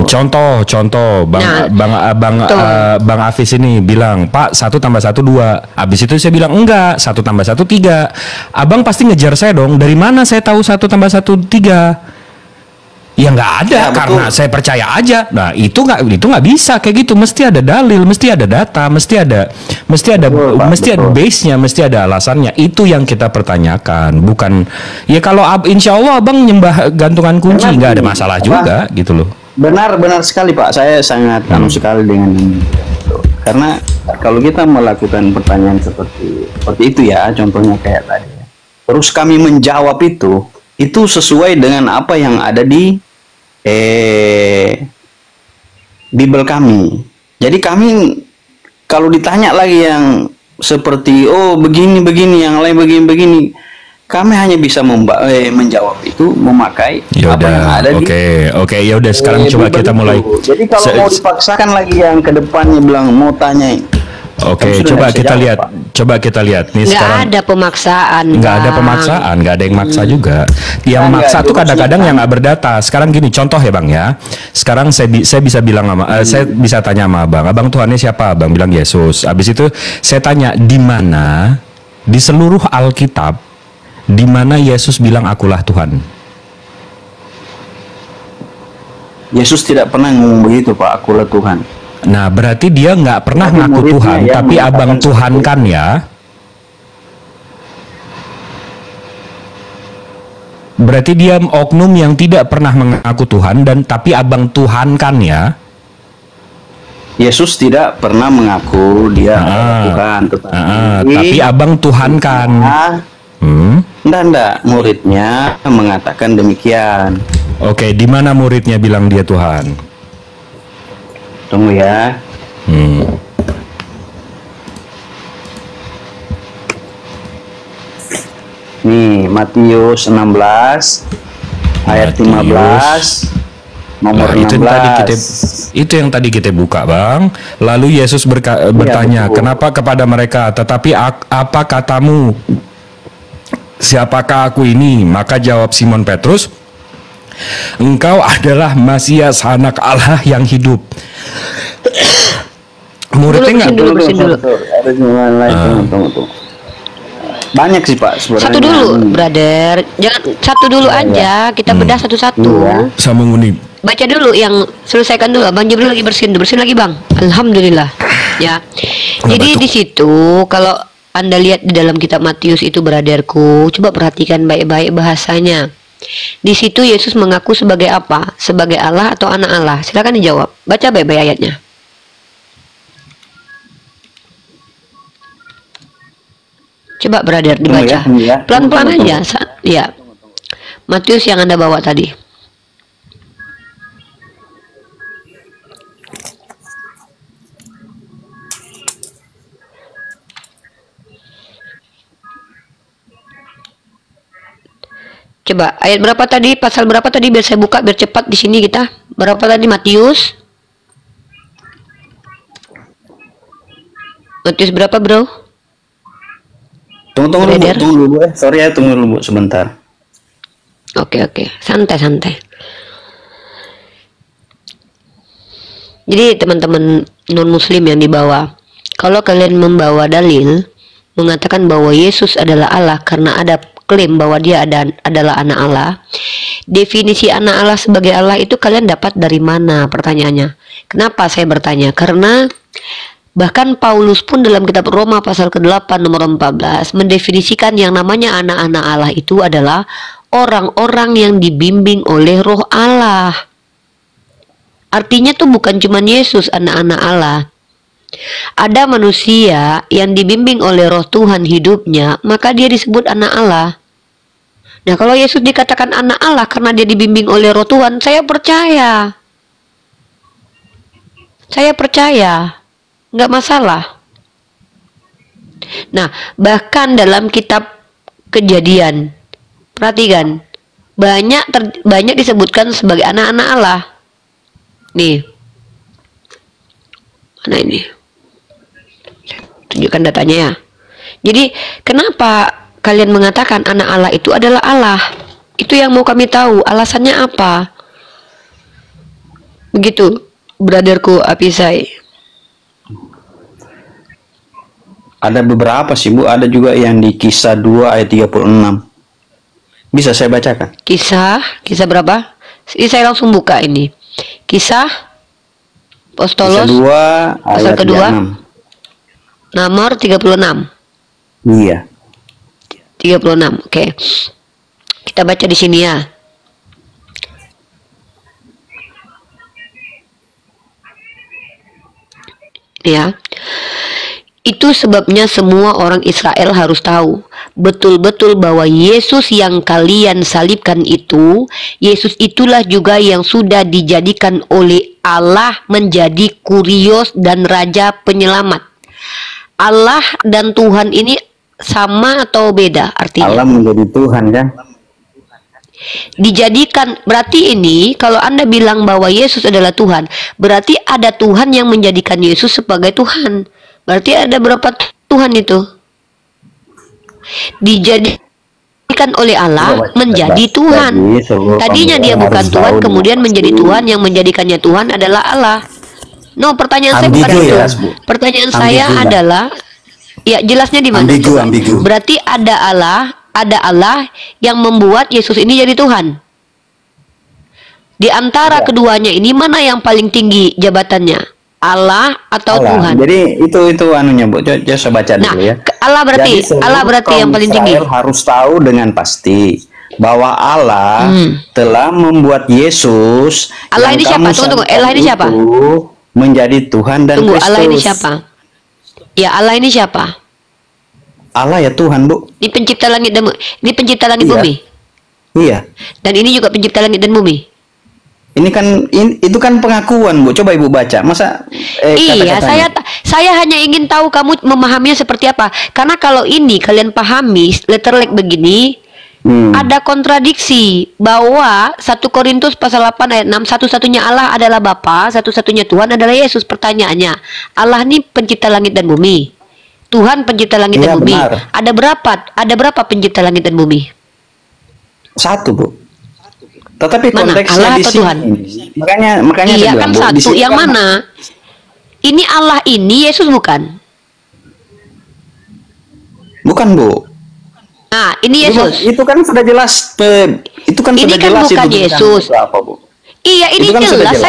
Contoh Bang Hafiz ini bilang, Pak 1 tambah 1 2. Habis itu saya bilang enggak, 1 tambah 1 3. Abang pasti ngejar saya dong. Dari mana saya tahu 1 tambah 1 3? Ya nggak ada, karena saya percaya aja. Nah itu nggak bisa kayak gitu. Mesti ada dalil, mesti ada data, mesti ada base-nya, mesti ada alasannya. Itu yang kita pertanyakan, bukan ya kalau insya Allah Abang nyembah gantungan kunci nggak ada masalah juga gitu loh. Benar sekali, Pak. Saya sangat sekali dengan ini. Karena kalau kita melakukan pertanyaan seperti itu ya, contohnya kayak tadi. Terus kami menjawab itu, itu sesuai dengan apa yang ada di Bible kami. Jadi kami kalau ditanya lagi yang seperti begini yang lain begini, kami hanya bisa menjawab itu memakai apa yang ada di. Oke, ya udah sekarang coba kita mulai. Jadi kalau mau dipaksakan lagi yang ke depannya bilang mau tanya. Oke, coba kita lihat. Coba kita lihat nih sekarang. Nggak ada pemaksaan. Nggak ada yang maksa juga. Yang maksa tuh kadang-kadang yang nggak berdata. Sekarang gini, contoh ya Bang ya. Sekarang saya bisa bilang saya bisa tanya sama Abang Tuhannya siapa? Abang bilang Yesus. Habis itu saya tanya di mana di seluruh Alkitab di mana Yesus bilang akulah Tuhan? Yesus tidak pernah ngomong begitu, Pak, akulah Tuhan. Nah, berarti dia nggak pernah ngaku Tuhan, tapi Abang Tuhan kan ya? Berarti dia oknum yang tidak pernah mengaku Tuhan dan tapi Abang Tuhan kan ya? Yesus tidak pernah mengaku dia Tuhan, tapi Abang Tuhan kan? Enggak, muridnya mengatakan demikian. Oke, di mana muridnya bilang dia Tuhan? Tunggu ya. Nih, Matius 16 ayat 15 nomor 16. Itu yang tadi kita buka, Bang. Lalu Yesus bertanya, "Kenapa kepada mereka? Tetapi apa katamu? Siapakah aku ini?" Maka jawab Simon Petrus, "Engkau adalah Masias, anak Allah yang hidup." Muridnya nggak dulu. Tunggu. Banyak sih Pak sebenarnya. Satu dulu, brother. Jangan satu dulu aja. Kita bedah satu-satu. Sama Muni. Baca dulu yang selesaikan dulu. Bang Jibril lagi bersihin lagi Bang. Alhamdulillah. Ya. Jadi di situ kalau Anda lihat di dalam kitab Matius itu, brotherku, coba perhatikan baik-baik bahasanya. Di situ Yesus mengaku sebagai apa? Sebagai Allah atau anak Allah? Silakan dijawab. Baca baik-baik ayatnya. Coba brother dibaca. Pelan-pelan aja. Ya. Matius yang Anda bawa tadi. Coba ayat berapa tadi? Pasal berapa tadi biar saya buka biar cepat di sini kita. Berapa tadi Matius? Matius berapa, Bro? Tunggu dulu. Sorry ya, tunggu dulu sebentar. Oke. Santai. Jadi teman-teman non-muslim yang dibawa, kalau kalian membawa dalil mengatakan bahwa Yesus adalah Allah karena ada klaim bahwa dia adalah anak Allah, definisi anak Allah sebagai Allah itu kalian dapat dari mana? Pertanyaannya. Kenapa saya bertanya? Karena bahkan Paulus pun dalam kitab Roma pasal ke-8 nomor 14 mendefinisikan yang namanya anak-anak Allah itu adalah orang-orang yang dibimbing oleh roh Allah. Artinya tuh bukan cuma Yesus anak-anak Allah. Ada manusia yang dibimbing oleh roh Tuhan hidupnya, maka dia disebut anak Allah. Nah, kalau Yesus dikatakan anak Allah karena dia dibimbing oleh roh Tuhan, saya percaya. Nggak masalah. Nah, bahkan dalam kitab Kejadian, perhatikan, banyak disebutkan sebagai anak-anak Allah. Nih, mana ini? Tunjukkan datanya ya. Jadi, kenapa kalian mengatakan anak Allah itu adalah Allah? Itu yang mau kami tahu. Alasannya apa? Begitu, brotherku Apisai. Ada beberapa sih Bu, ada juga yang di Kisah 2 ayat 36. Bisa saya bacakan? Kisah berapa? Saya langsung buka ini. Kisah Apostolos 2 pasal ayat kedua 6. Nomor 36. Iya. 36. Oke. Kita baca di sini ya. Ya. Itu sebabnya semua orang Israel harus tahu betul-betul bahwa Yesus yang kalian salibkan itu, Yesus itulah juga yang sudah dijadikan oleh Allah menjadi Kurios dan Raja Penyelamat. Allah dan Tuhan ini sama atau beda artinya? Allah menjadi Tuhan kan? Dijadikan, berarti ini kalau Anda bilang bahwa Yesus adalah Tuhan, berarti ada Tuhan yang menjadikan Yesus sebagai Tuhan. Berarti ada berapa Tuhan itu? Dijadikan oleh Allah menjadi Tuhan. Tadinya dia bukan Tuhan, kemudian menjadi Tuhan. Yang menjadikannya Tuhan adalah Allah. No, pertanyaan saya bukan itu. Pertanyaan saya adalah, ya jelasnya di mana? Berarti ada Allah yang membuat Yesus ini jadi Tuhan. Di antara keduanya ini mana yang paling tinggi jabatannya? Allah atau Tuhan? Jadi itu anunya, Bu. Coba baca dulu ya. Allah berarti yang paling tinggi. Harus tahu dengan pasti bahwa Allah telah membuat Yesus. Allah ini siapa? Tunggu. Allah ini siapa? Menjadi Tuhan dan Kristus. Allah ini siapa? Ya, Allah ini siapa? Allah ya Tuhan, Bu. Di pencipta langit dan ini pencipta langit bumi. Iya. Dan ini juga pencipta langit dan bumi. Ini kan itu kan pengakuan, Bu. Coba Ibu baca. Masa iya, saya hanya ingin tahu kamu memahaminya seperti apa. Karena kalau ini kalian pahami letter like begini, ada kontradiksi bahwa 1 Korintus pasal 8 ayat 6, satu-satunya Allah adalah Bapa, satu-satunya Tuhan adalah Yesus. Pertanyaannya, Allah ini pencipta langit dan bumi. Tuhan pencipta langit dan bumi. Benar. Ada berapa pencipta langit dan bumi? 1, Bu. Tetapi mana? konteksnya Allah di atau sini. Tuhan? Makanya iya saya kan bilang, satu. Yang kan mana? Ini Allah ini Yesus bukan? Bukan, Bu. Nah, ini Yesus. Itu kan sudah jelas. Itu kan ini sudah kan jelas bukan itu Yesus. Apa, Bu? Iya, ini kan jelas.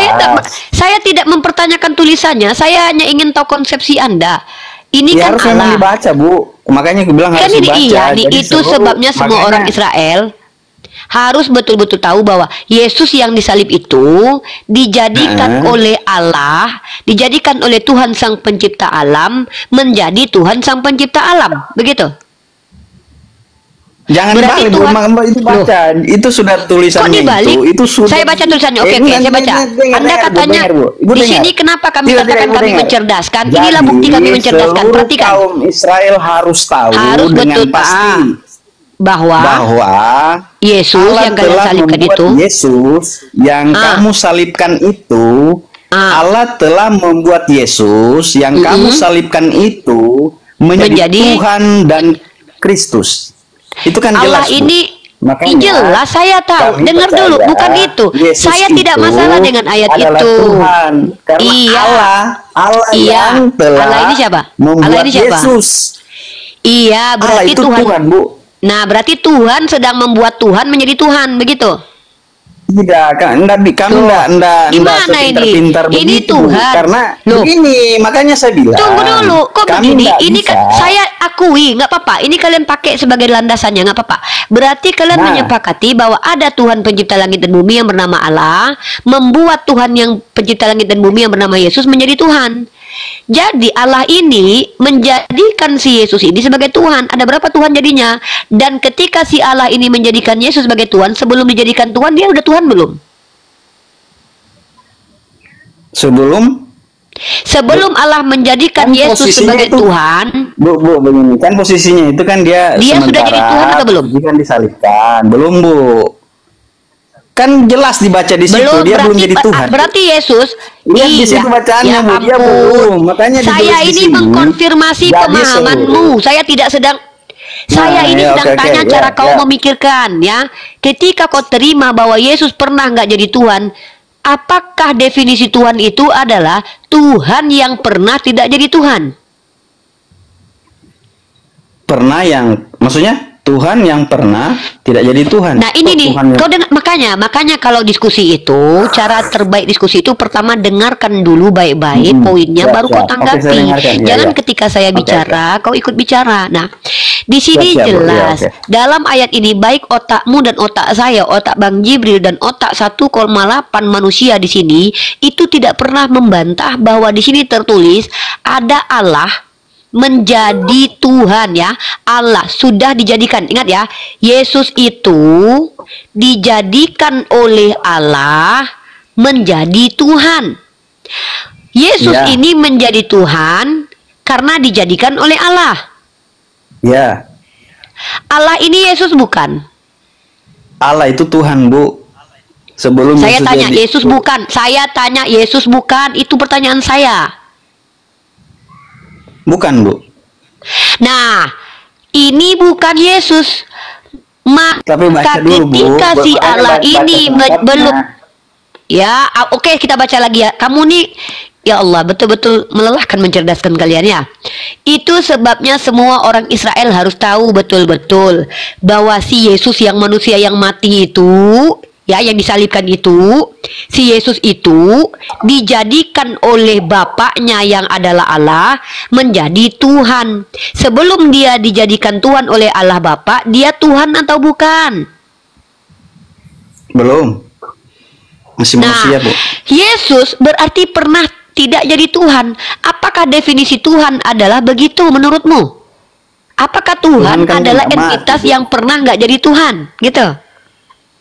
Saya tidak mempertanyakan tulisannya. Saya hanya ingin tahu konsepsi Anda. Ini ya, kan harus Allah. Memang dibaca, Bu. Makanya aku bilang kan harus dibaca. Iya, itu sebabnya semua orang Israel harus betul-betul tahu bahwa Yesus yang disalib itu dijadikan oleh Allah, dijadikan oleh Tuhan Sang Pencipta Alam menjadi Tuhan Sang Pencipta Alam. Begitu? Jangan dibalik, itu baca. Itu sudah tulisannya. Itu sudah. Saya baca tulisannya. Oke, saya baca. Anda katanya di sini kenapa kami katakan kami mencerdaskan? Inilah bukti kami mencerdaskan. Perhatikan. Kaum Israel harus tahu dengan pasti bahwa Yesus yang kalian salibkan itu, Yesus yang kamu salibkan itu, Allah telah membuat Yesus yang kamu salibkan itu menjadi Tuhan dan Kristus. Itu kan Allah jelas, ini makanya, jelas saya tahu. Dengar dulu, bukan itu. Yesus saya tidak masalah dengan ayat itu. Tuhan. Karena iya. Allah yang telah Allah ini siapa? Membuat Allah ini siapa? Yesus. Iya, berarti Allah itu Tuhan, Bu. Nah, berarti Tuhan sedang membuat Tuhan menjadi Tuhan, begitu? Tidak, kami enggak pintar-pintar begitu. Ini Tuhan. Karena begini, makanya saya bilang. Tunggu dulu, kok begini? Ini kan saya akui, nggak apa-apa. Ini kalian pakai sebagai landasannya, nggak apa-apa. Berarti kalian menyepakati bahwa ada Tuhan pencipta langit dan bumi yang bernama Allah, membuat Tuhan yang pencipta langit dan bumi yang bernama Yesus menjadi Tuhan. Jadi Allah ini menjadikan si Yesus ini sebagai Tuhan. Ada berapa Tuhan jadinya? Dan ketika si Allah ini menjadikan Yesus sebagai Tuhan, sebelum dijadikan Tuhan dia udah Tuhan belum? Sebelum Allah menjadikan kan Yesus sebagai Tuhan, begini kan posisinya itu kan dia sudah jadi Tuhan atau belum? Dia kan disalibkan, belum, Bu. Kan jelas dibaca di situ dia belum jadi Tuhan. Berarti Yesus di situ bacaannya, Bu, dia belum. Makanya saya ini mengkonfirmasi pemahamanmu. Saya tidak sedang ini sedang tanya cara kau memikirkan, ya. Ketika kau terima bahwa Yesus pernah nggak jadi Tuhan, apakah definisi Tuhan itu adalah Tuhan yang pernah tidak jadi Tuhan? Pernah yang maksudnya Tuhan yang pernah tidak jadi Tuhan. Nah ini nih, makanya kalau diskusi itu, cara terbaik diskusi itu pertama dengarkan dulu baik-baik poinnya, baru kau tanggapi. Jangan ketika saya bicara, kau ikut bicara. Nah, di sini jelas dalam ayat ini baik otakmu dan otak saya, otak Bang Jibril dan otak 1,8 manusia di sini itu tidak pernah membantah bahwa di sini tertulis ada Allah menjadi Tuhan ya. Allah sudah dijadikan, ingat ya, Yesus itu dijadikan oleh Allah menjadi Tuhan. Yesus ini menjadi Tuhan karena dijadikan oleh Allah. Ya. Allah ini Yesus bukan? Allah itu Tuhan, Bu. Sebelum saya tanya Yesus bukan, saya tanya Yesus bukan, itu pertanyaan saya. Bukan, Bu. Nah, ini bukan Yesus. Tapi baca dulu, Bu. Ketika si Allah ini belum, ya, oke, kita baca lagi ya. Kamu nih, ya Allah, betul-betul melelahkan mencerdaskan kalian ya. Itu sebabnya semua orang Israel harus tahu betul-betul bahwa si Yesus yang manusia yang mati itu, ya, yang disalibkan itu, si Yesus itu dijadikan oleh Bapaknya yang adalah Allah menjadi Tuhan. Sebelum dia dijadikan Tuhan oleh Allah Bapa, dia Tuhan atau bukan? Belum. Masih manusia, Bu. Yesus berarti pernah tidak jadi Tuhan. Apakah definisi Tuhan adalah begitu menurutmu? Apakah Tuhan kan adalah entitas yang pernah nggak jadi Tuhan? Gitu.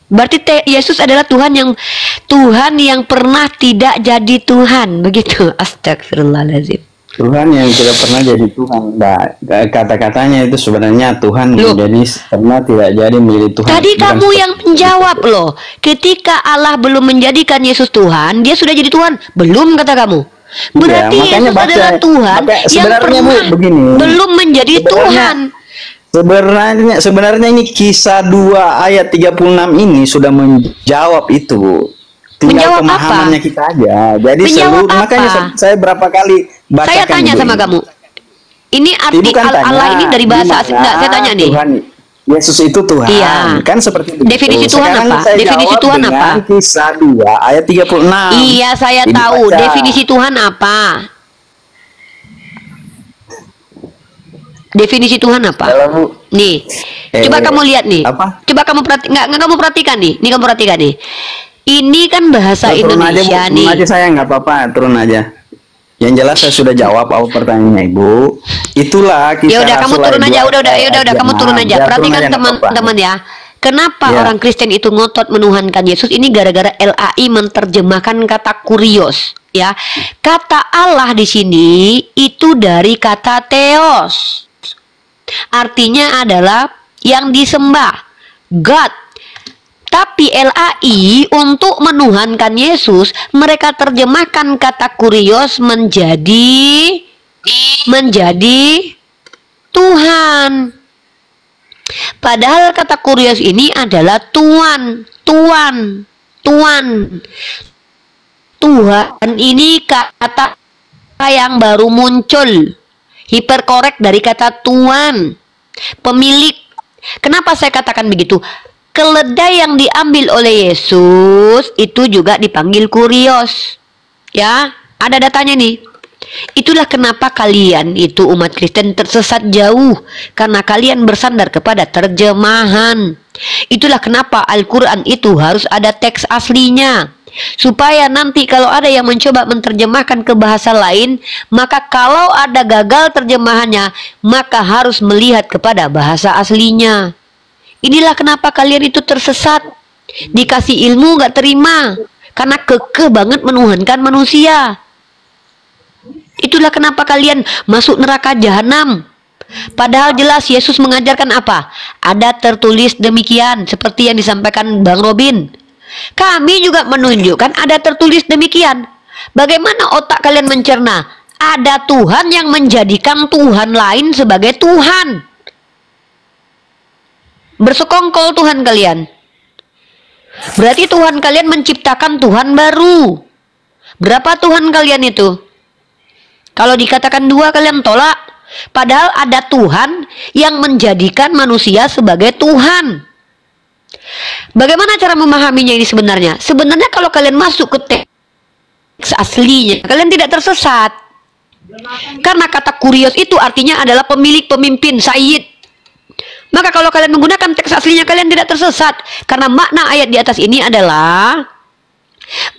Berarti Yesus adalah Tuhan yang pernah tidak jadi Tuhan, begitu. Astagfirullahaladzim. Tuhan yang tidak pernah jadi Tuhan. Nah, kata-katanya itu sebenarnya Tuhan pernah tidak jadi menjadi Tuhan. Tadi kamu yang menjawab loh. Ketika Allah belum menjadikan Yesus Tuhan, dia sudah jadi Tuhan. Belum, kata kamu. Berarti ya, Yesus adalah Tuhan yang pernah belum menjadi Tuhan. Sebenarnya ini Kisah 2 ayat 36 ini sudah menjawab itu. Tinggal pemahamannya kita aja. Jadi makanya saya berapa kali bacakan. Saya tanya sama kamu. Ini arti Allah ini dari bahasa asli. Nah, saya tanya nih. Tuhan, Yesus itu Tuhan. Iya. Kan seperti itu. Definisi Tuhan apa? Definisi Tuhan apa? Kisah 2 ayat 36. Iya, saya tahu. Definisi Tuhan apa? Definisi Tuhan apa? Nih, coba kamu lihat nih. Apa? Coba kamu kamu perhatikan nih. Nih kamu perhatikan nih. Ini kan bahasa Indonesia nih. Turun aja saya nggak apa-apa, turun aja. Yang jelas saya sudah jawab pertanyaannya, Ibu. Itulah Kisah. Ya udah kamu turun aja, udah kamu turun aja. Perhatikan teman-teman ya. Kenapa orang Kristen itu ngotot menuhankan Yesus? Ini gara-gara LAI menerjemahkan kata kurios, ya. Kata Allah di sini itu dari kata theos. Artinya adalah yang disembah, God. Tapi LAI untuk menuhankan Yesus, mereka terjemahkan kata kurios menjadi Tuhan. Padahal kata kurios ini adalah Tuhan. Tuhan ini kata yang baru muncul, hiperkorek dari kata Tuhan, pemilik. Kenapa saya katakan begitu? Keledai yang diambil oleh Yesus itu juga dipanggil kurios. Ya, ada datanya nih. Itulah kenapa kalian itu umat Kristen tersesat jauh, karena kalian bersandar kepada terjemahan. Itulah kenapa Al-Quran itu harus ada teks aslinya, supaya nanti kalau ada yang mencoba menerjemahkan ke bahasa lain, maka kalau ada gagal terjemahannya, maka harus melihat kepada bahasa aslinya. Inilah kenapa kalian itu tersesat, dikasih ilmu gak terima, karena kekeh banget menuhankan manusia. Itulah kenapa kalian masuk neraka jahanam. Padahal jelas Yesus mengajarkan apa? Ada tertulis demikian, seperti yang disampaikan Bang Robin. Kami juga menunjukkan ada tertulis demikian. Bagaimana otak kalian mencerna? Ada Tuhan yang menjadikan Tuhan lain sebagai Tuhan. Bersekongkol Tuhan kalian. Berarti Tuhan kalian menciptakan Tuhan baru. Berapa Tuhan kalian itu? Kalau dikatakan 2 kalian tolak. Padahal ada Tuhan yang menjadikan manusia sebagai Tuhan. Bagaimana cara memahaminya ini sebenarnya? Sebenarnya kalau kalian masuk ke teks aslinya, kalian tidak tersesat. Karena kata kurios itu artinya adalah pemilik, pemimpin, sayyid. Maka kalau kalian menggunakan teks aslinya, kalian tidak tersesat. Karena makna ayat di atas ini adalah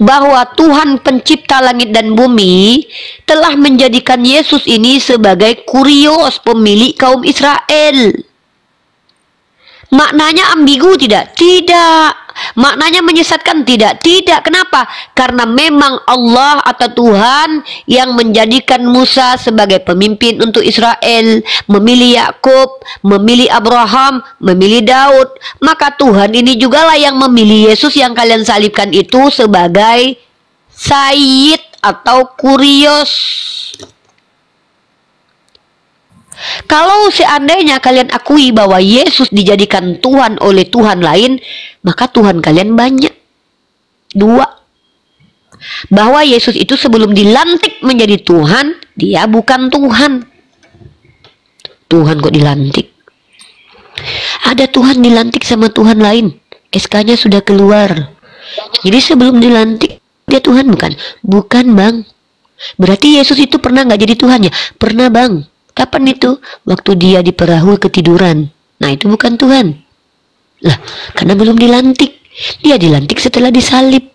bahwa Tuhan pencipta langit dan bumi telah menjadikan Yesus ini sebagai kurios, pemilik kaum Israel. Maknanya ambigu tidak? Tidak. Maknanya menyesatkan? Tidak. Tidak. Kenapa? Karena memang Allah atau Tuhan yang menjadikan Musa sebagai pemimpin untuk Israel, memilih Yakub, memilih Abraham, memilih Daud. Maka Tuhan ini jugalah yang memilih Yesus yang kalian salibkan itu sebagai Sayyid atau kurios. Kalau seandainya kalian akui bahwa Yesus dijadikan Tuhan oleh Tuhan lain, maka Tuhan kalian banyak. Dua, bahwa Yesus itu sebelum dilantik menjadi Tuhan, dia bukan Tuhan. Tuhan kok dilantik? Ada Tuhan dilantik sama Tuhan lain, SK-nya sudah keluar. Jadi sebelum dilantik, dia Tuhan bukan? Bukan, Bang. Berarti Yesus itu pernah nggak jadi Tuhannya? Pernah, Bang. Kapan itu? Waktu dia di perahu ketiduran. Nah, itu bukan Tuhan. Lah, karena belum dilantik. Dia dilantik setelah disalib.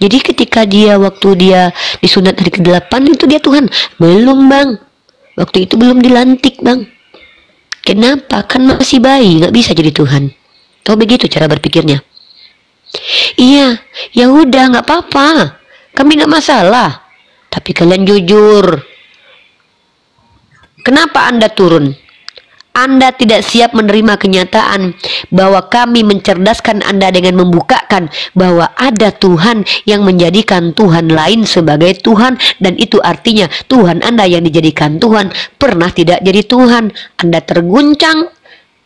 Jadi ketika waktu dia disunat hari ke-8 itu dia Tuhan. Belum, Bang. Waktu itu belum dilantik, Bang. Kenapa? Kan masih bayi, nggak bisa jadi Tuhan. Tahu begitu cara berpikirnya? Iya, ya udah, nggak apa-apa. Kami nggak masalah. Tapi kalian jujur. Kenapa Anda turun? Anda tidak siap menerima kenyataan bahwa kami mencerdaskan Anda dengan membukakan bahwa ada Tuhan yang menjadikan Tuhan lain sebagai Tuhan, dan itu artinya Tuhan Anda yang dijadikan Tuhan pernah tidak jadi Tuhan. Anda terguncang,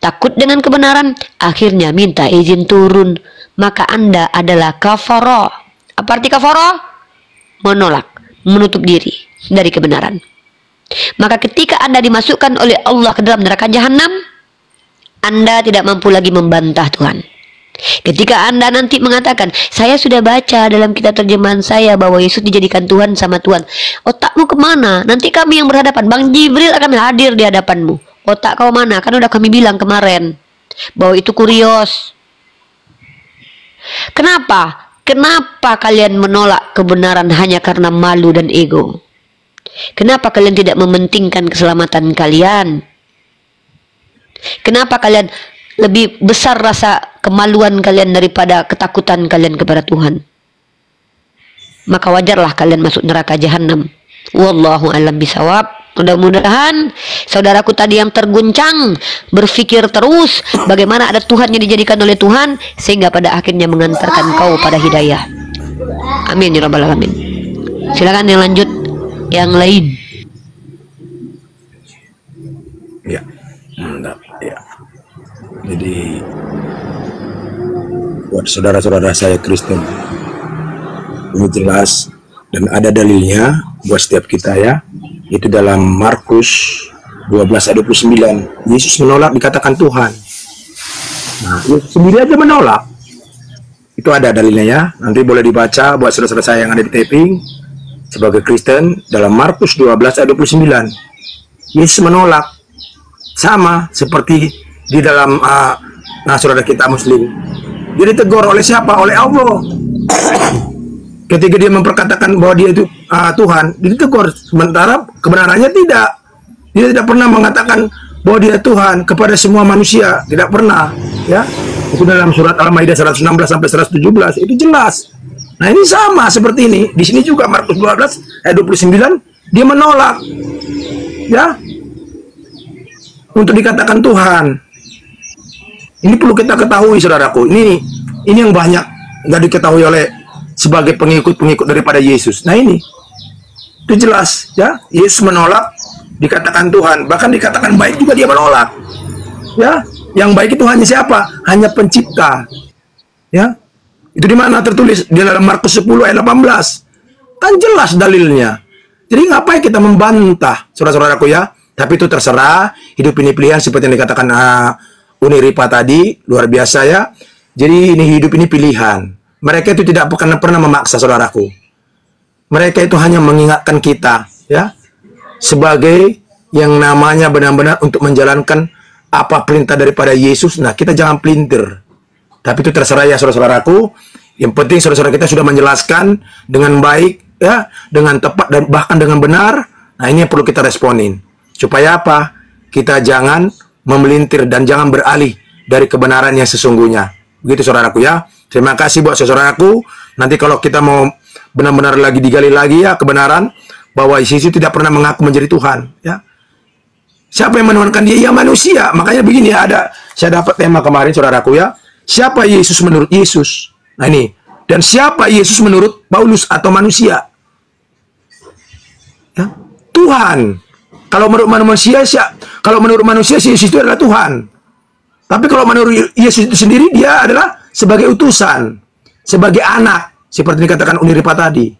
takut dengan kebenaran, akhirnya minta izin turun. Maka Anda adalah kafara. Apa arti kafara? Menolak, menutup diri dari kebenaran. Maka ketika Anda dimasukkan oleh Allah ke dalam neraka jahanam, Anda tidak mampu lagi membantah Tuhan. Ketika Anda nanti mengatakan, saya sudah baca dalam kitab terjemahan saya bahwa Yesus dijadikan Tuhan sama Tuhan. Otakmu kemana? Nanti kami yang berhadapan. Bang Jibril akan hadir di hadapanmu. Otak kau mana? Kan udah kami bilang kemarin bahwa itu kurios. Kenapa? Kenapa kalian menolak kebenaran hanya karena malu dan ego? Kenapa kalian tidak mementingkan keselamatan kalian? Kenapa kalian lebih besar rasa kemaluan kalian daripada ketakutan kalian kepada Tuhan? Maka wajarlah kalian masuk neraka jahanam. Wallahu a'lam bishawab. Mudah-mudahan saudaraku tadi yang terguncang berpikir terus bagaimana ada Tuhan yang dijadikan oleh Tuhan sehingga pada akhirnya mengantarkan kau pada hidayah. Amin ya rabbal alamin. Silakan yang lanjut. Yang lain. Ya, ya. Jadi buat saudara-saudara saya Kristen, ini jelas dan ada dalilnya buat setiap kita ya. Itu dalam Markus 12 ayat 29. Yesus menolak dikatakan Tuhan. Nah, Yesus sendiri aja menolak. Itu ada dalilnya ya. Nanti boleh dibaca buat saudara-saudara saya yang ada di taping. Sebagai Kristen, dalam Markus 12 ayat 29, Yesus menolak. Sama seperti di dalam saudara kita Muslim. Dia ditegur oleh siapa? Oleh Allah. Ketika dia memperkatakan bahwa dia itu Tuhan, dia ditegur. Sementara kebenarannya tidak. Dia tidak pernah mengatakan bahwa dia Tuhan kepada semua manusia. Tidak pernah. Ya, itu dalam surat Al-Maidah 116 sampai 117 itu jelas. Nah ini sama seperti ini. Di sini juga Markus 12 ayat 29 dia menolak, ya, untuk dikatakan Tuhan. Ini perlu kita ketahui, saudaraku. Ini yang banyak nggak diketahui oleh sebagai pengikut-pengikut daripada Yesus. Nah ini itu jelas, ya. Yesus menolak dikatakan Tuhan. Bahkan dikatakan baik juga dia menolak. Ya, yang baik itu hanya siapa? Hanya pencipta. Ya. Itu di mana tertulis di dalam Markus 10 ayat 18. Kan jelas dalilnya. Jadi ngapain kita membantah, saudara-saudaraku ya? Tapi itu terserah, hidup ini pilihan seperti yang dikatakan Uni Ripa tadi, luar biasa ya. Jadi ini hidup ini pilihan. Mereka itu tidak pernah memaksa, saudaraku. Mereka itu hanya mengingatkan kita ya, sebagai yang namanya benar-benar untuk menjalankan apa perintah daripada Yesus. Nah, kita jangan pelintir. Tapi itu terserah ya saudara-saudaraku. Yang penting saudara-saudara kita sudah menjelaskan dengan baik, ya, dengan tepat dan bahkan dengan benar. Nah, ini yang perlu kita responin. Supaya apa? Kita jangan memelintir dan jangan beralih dari kebenaran yang sesungguhnya. Begitu saudaraku ya. Terima kasih buat saudaraku. Nanti kalau kita mau benar-benar lagi digali lagi ya kebenaran bahwa Yesus tidak pernah mengaku menjadi Tuhan, ya. Siapa yang menuhankan dia? Ya manusia. Makanya begini ya, saya dapat tema kemarin saudaraku ya. Siapa Yesus menurut Yesus? Nah ini. Dan siapa Yesus menurut Paulus atau manusia? Ya, Tuhan. Kalau menurut manusia, Yesus itu adalah Tuhan. Tapi kalau menurut Yesus itu sendiri, dia adalah sebagai utusan, sebagai anak, seperti dikatakan Uniripa tadi.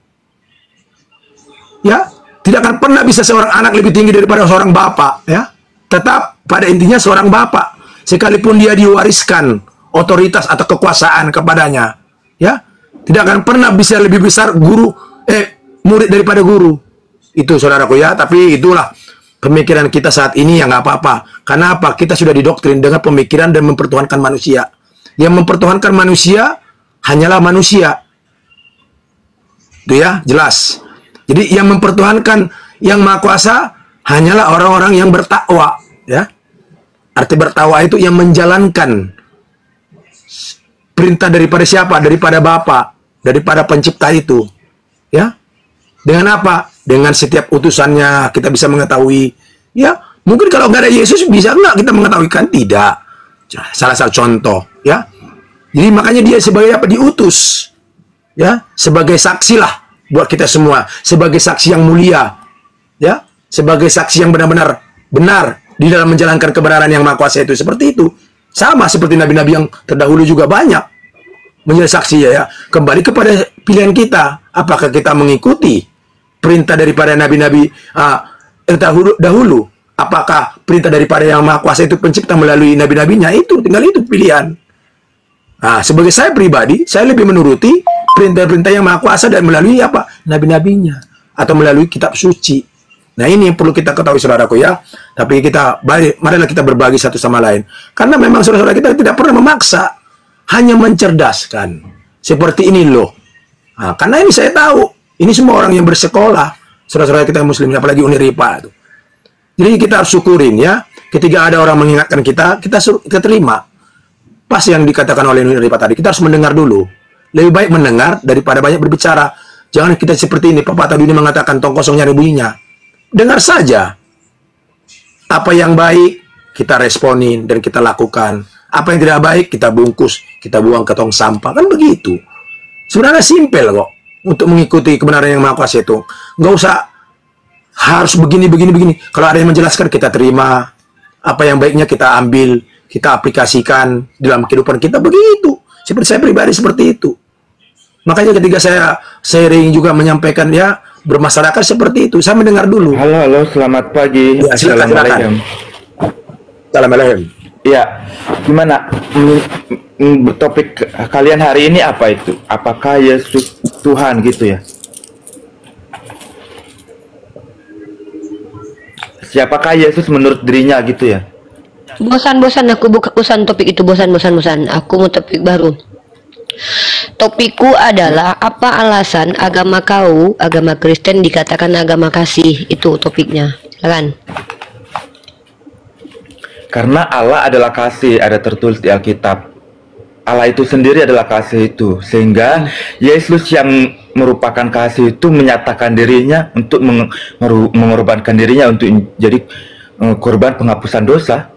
Ya, tidak akan pernah bisa seorang anak lebih tinggi daripada seorang bapak. Ya, tetap pada intinya seorang bapak, sekalipun dia diwariskan otoritas atau kekuasaan kepadanya. Ya, tidak akan pernah bisa lebih besar murid daripada guru. Itu saudaraku ya. Tapi itulah pemikiran kita saat ini, ya nggak apa-apa. Karena apa? Kita sudah didoktrin dengan pemikiran dan mempertuhankan manusia. Yang mempertuhankan manusia hanyalah manusia. Itu ya, jelas. Jadi yang mempertuhankan yang Maha Kuasa hanyalah orang-orang yang bertakwa, ya. Arti bertakwa itu yang menjalankan perintah daripada siapa? Daripada Bapa, daripada Pencipta itu. Ya. Dengan apa? Dengan setiap utusannya kita bisa mengetahui. Ya, mungkin kalau nggak ada Yesus bisa nggak kita mengetahui? Kan tidak. Salah satu contoh, ya. Jadi makanya dia sebagai apa? Diutus, ya, sebagai saksi lah buat kita semua, sebagai saksi yang mulia, ya, sebagai saksi yang benar-benar benar di dalam menjalankan kebenaran yang Maha Kuasa itu. Seperti itu. Sama seperti nabi-nabi yang terdahulu juga banyak menjadi saksi, ya. Kembali kepada pilihan kita. Apakah kita mengikuti perintah daripada nabi-nabi dahulu? Apakah perintah daripada yang Maha Kuasa itu Pencipta melalui nabi-nabinya? Itu tinggal itu pilihan. Nah, sebagai saya pribadi, saya lebih menuruti perintah-perintah yang Maha Kuasa dan melalui apa? Nabi-nabinya atau melalui kitab suci. Nah, ini yang perlu kita ketahui saudaraku ya. Tapi marilah kita berbagi satu sama lain. Karena memang saudara-saudara kita tidak pernah memaksa, hanya mencerdaskan. Seperti ini loh. Nah, karena ini saya tahu, ini semua orang yang bersekolah, saudara-saudara kita yang muslim, apalagi Uniripa itu. Jadi kita harus syukurin ya. Ketika ada orang mengingatkan kita terima. Pas yang dikatakan oleh Uniripa tadi, kita harus mendengar dulu. Lebih baik mendengar daripada banyak berbicara. Jangan kita seperti ini, pepatah dunia mengatakan tong kosong nyari bunyinya. Dengar saja. Apa yang baik, kita responin dan kita lakukan. Apa yang tidak baik, kita bungkus, kita buang ke tong sampah. Kan begitu. Sebenarnya simpel kok. Untuk mengikuti kebenaran yang Maha Kuasa itu. Nggak usah harus begini. Kalau ada yang menjelaskan, kita terima. Apa yang baiknya kita ambil, kita aplikasikan dalam kehidupan kita. Begitu. Seperti saya pribadi seperti itu. Makanya ketika saya sharing juga menyampaikan ya, bermasyarakat seperti itu. Saya mendengar dulu. Halo, selamat pagi. Ya, Assalamualaikum. Assalamualaikum. Ya, gimana? Topik kalian hari ini apa itu? Apakah Yesus Tuhan gitu ya? Siapakah Yesus menurut dirinya gitu ya? Bosan aku bosan topik itu, bosan. Aku mau topik baru. Topikku adalah apa alasan agama Kristen dikatakan agama kasih? Itu topiknya. Silakan. Karena Allah adalah kasih, ada tertulis di Alkitab. Allah itu sendiri adalah kasih itu, sehingga Yesus yang merupakan kasih itu menyatakan dirinya untuk mengorbankan dirinya untuk jadi korban penghapusan dosa.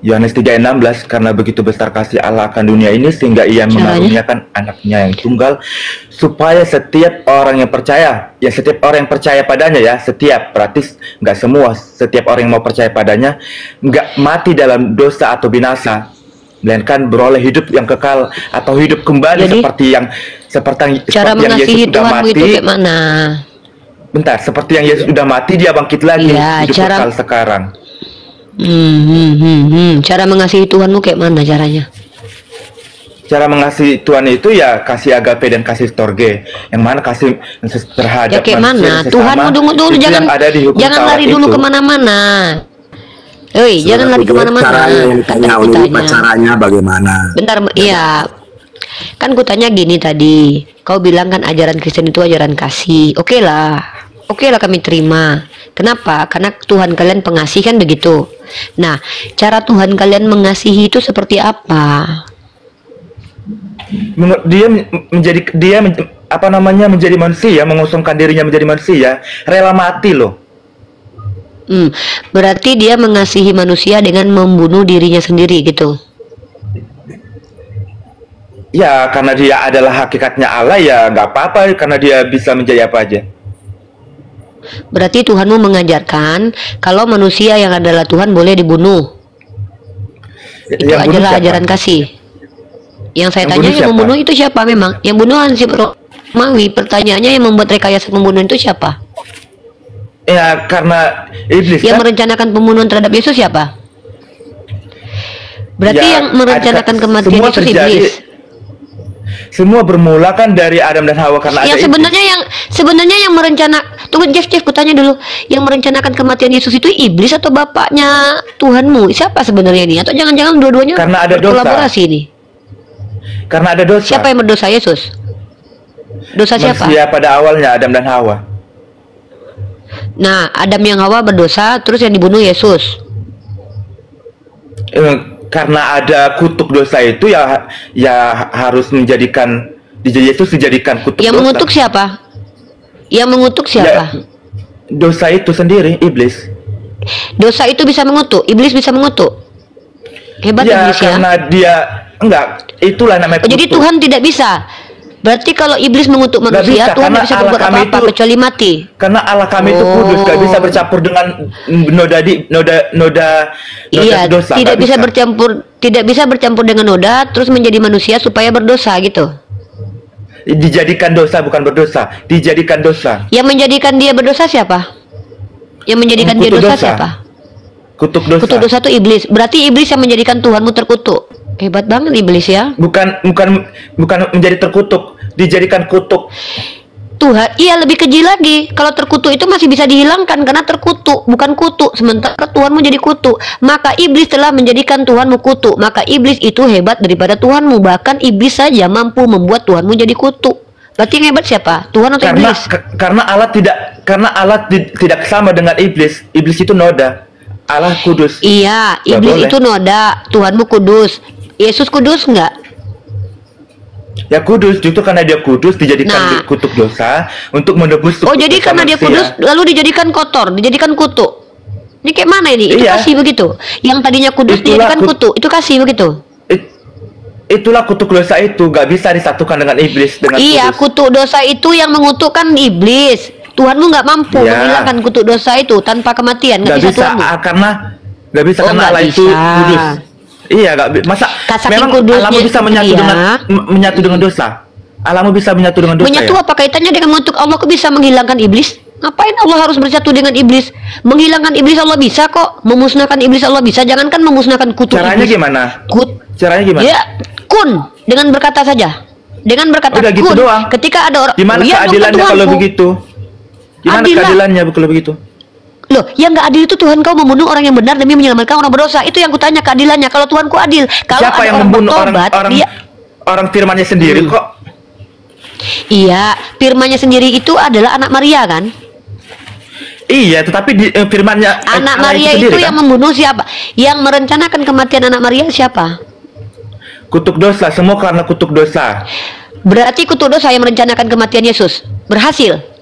Yohanes 3:16, karena begitu besar kasih Allah akan dunia ini sehingga ia mengaruniakan anaknya yang tunggal supaya setiap orang yang percaya padanya, ya, berarti nggak semua, setiap orang yang mau percaya padanya nggak mati dalam dosa atau binasa, melainkan beroleh hidup yang kekal atau hidup kembali. Jadi, seperti yang Yesus sudah mati. Bentar, seperti yang Yesus sudah mati, dia bangkit lagi, hidup kekal sekarang. Cara mengasihi Tuhanmu kayak mana caranya? Cara mengasihi Tuhan itu ya kasih agape dan kasih storge, yang mana kasih terhadap ya kayak mana? Tuhanmu dulu jangan lari dulu kemana-mana. Jangan lari kemana-mana. Caranya bagaimana? Bentar, iya. Kan kutanya gini tadi, kau bilang kan ajaran Kristen itu ajaran kasih. Oke lah kami terima. Kenapa? Karena Tuhan kalian pengasih kan begitu. Nah, cara Tuhan kalian mengasihi itu seperti apa? Dia menjadi manusia, mengosongkan dirinya menjadi manusia, rela mati loh. Berarti dia mengasihi manusia dengan membunuh dirinya sendiri gitu. Ya, karena dia adalah hakikatnya Allah, ya nggak apa-apa, karena dia bisa menjadi apa aja. Berarti Tuhanmu mengajarkan kalau manusia yang adalah Tuhan boleh dibunuh. Itu adalah ajaran kasih. Yang saya tanya yang membunuh itu siapa memang? Yang bunuh Hansip Romawi. Pertanyaannya yang membuat rekayasa pembunuhan itu siapa? Ya, karena iblis. Yang merencanakan pembunuhan terhadap Yesus siapa? Berarti ya, yang merencanakan kematian Yesus iblis. Semua bermula kan dari Adam dan Hawa karena yang ada sebenarnya yang tunggu Jeff, kutanya dulu, yang merencanakan kematian Yesus itu iblis atau bapaknya Tuhanmu? Siapa sebenarnya ini? Atau jangan-jangan dua-duanya karena ada dosa. Kolaborasi ini? Karena ada dosa. Siapa yang berdosa? Yesus? Dosa siapa? Manusia pada awalnya Adam dan Hawa. Nah, Adam yang Hawa berdosa, terus yang dibunuh Yesus. Karena ada kutuk dosa itu ya harus Yesus dijadikan kutuk yang dosa. Mengutuk siapa? Yang mengutuk siapa? Ya, dosa itu sendiri, iblis. Dosa itu bisa mengutuk, iblis bisa mengutuk. Hebat ya, iblis ya. Karena dia itulah namanya kutuk. Jadi Tuhan tidak bisa. Berarti kalau iblis mengutuk manusia, Tuhan tidak bisa berbuat apa-apa kecuali mati. Karena Allah kami itu kudus, gak bisa bercampur dengan noda iya, dosa. Tidak bisa bercampur dengan noda, terus menjadi manusia supaya berdosa gitu. Dijadikan dosa bukan berdosa, dijadikan dosa. Yang menjadikan dia berdosa siapa? Yang menjadikan dia dosa siapa? Kutuk dosa. Kutuk dosa itu iblis. Berarti iblis yang menjadikan Tuhanmu terkutuk. Hebat banget iblis ya. Bukan menjadi terkutuk, dijadikan kutuk. Tuhan, iya lebih keji lagi. Kalau terkutuk itu masih bisa dihilangkan karena terkutuk, bukan kutuk. Sementara Tuhanmu jadi kutuk. Maka iblis telah menjadikan Tuhanmu kutuk. Maka iblis itu hebat daripada Tuhanmu. Bahkan iblis saja mampu membuat Tuhanmu jadi kutuk. Berarti yang hebat siapa? Tuhan atau iblis? Karena Allah tidak sama dengan iblis. Iblis itu noda. Allah kudus. Iya, iblis itu noda. Tuhanmu kudus. Yesus kudus enggak? Ya kudus, justru karena dia kudus dijadikan kutuk dosa untuk menebus. Oh, jadi karena dia kudus lalu dijadikan kotor, dijadikan kutuk. Ini kayak mana ini? Itu kasih begitu. Yang tadinya kudus dijadikan kutuk, itu kasih begitu. Itulah kutuk dosa itu, nggak bisa disatukan dengan iblis dengan iya, kudus. Kutuk dosa itu yang mengutukkan iblis. Tuhanmu nggak mampu menghilangkan kutuk dosa itu tanpa kematian. Nggak bisa karena Allah itu kudus. Iya, masa memang Allahmu bisa menyatu dengan dosa. Allahmu bisa menyatu dengan dosa. Menyatu apa kaitannya dengan mengutuk Allah? Kok bisa menghilangkan iblis? Ngapain Allah harus bersatu dengan iblis? Menghilangkan iblis Allah bisa kok. Memusnahkan iblis Allah bisa. Jangankan memusnahkan kutuk Caranya iblis. Gimana? Caranya gimana? Ya, dengan berkata saja. Dengan berkata udah gitu doang. Ketika ada orang, gimana keadilannya kalau begitu? Gimana keadilannya kalau begitu? Loh, yang nggak adil itu Tuhan kau membunuh orang yang benar demi menyelamatkan orang berdosa. Itu yang kutanya keadilannya. Kalau Tuhanku adil, kalau siapa yang membunuh orang firmannya sendiri kok? Iya, firmannya sendiri itu adalah anak Maria kan? Iya, tetapi firmannya anak Maria itu yang membunuh siapa? Yang merencanakan kematian anak Maria siapa? Kutuk dosa, semua karena kutuk dosa. Berarti kutuk dosa yang merencanakan kematian Yesus berhasil.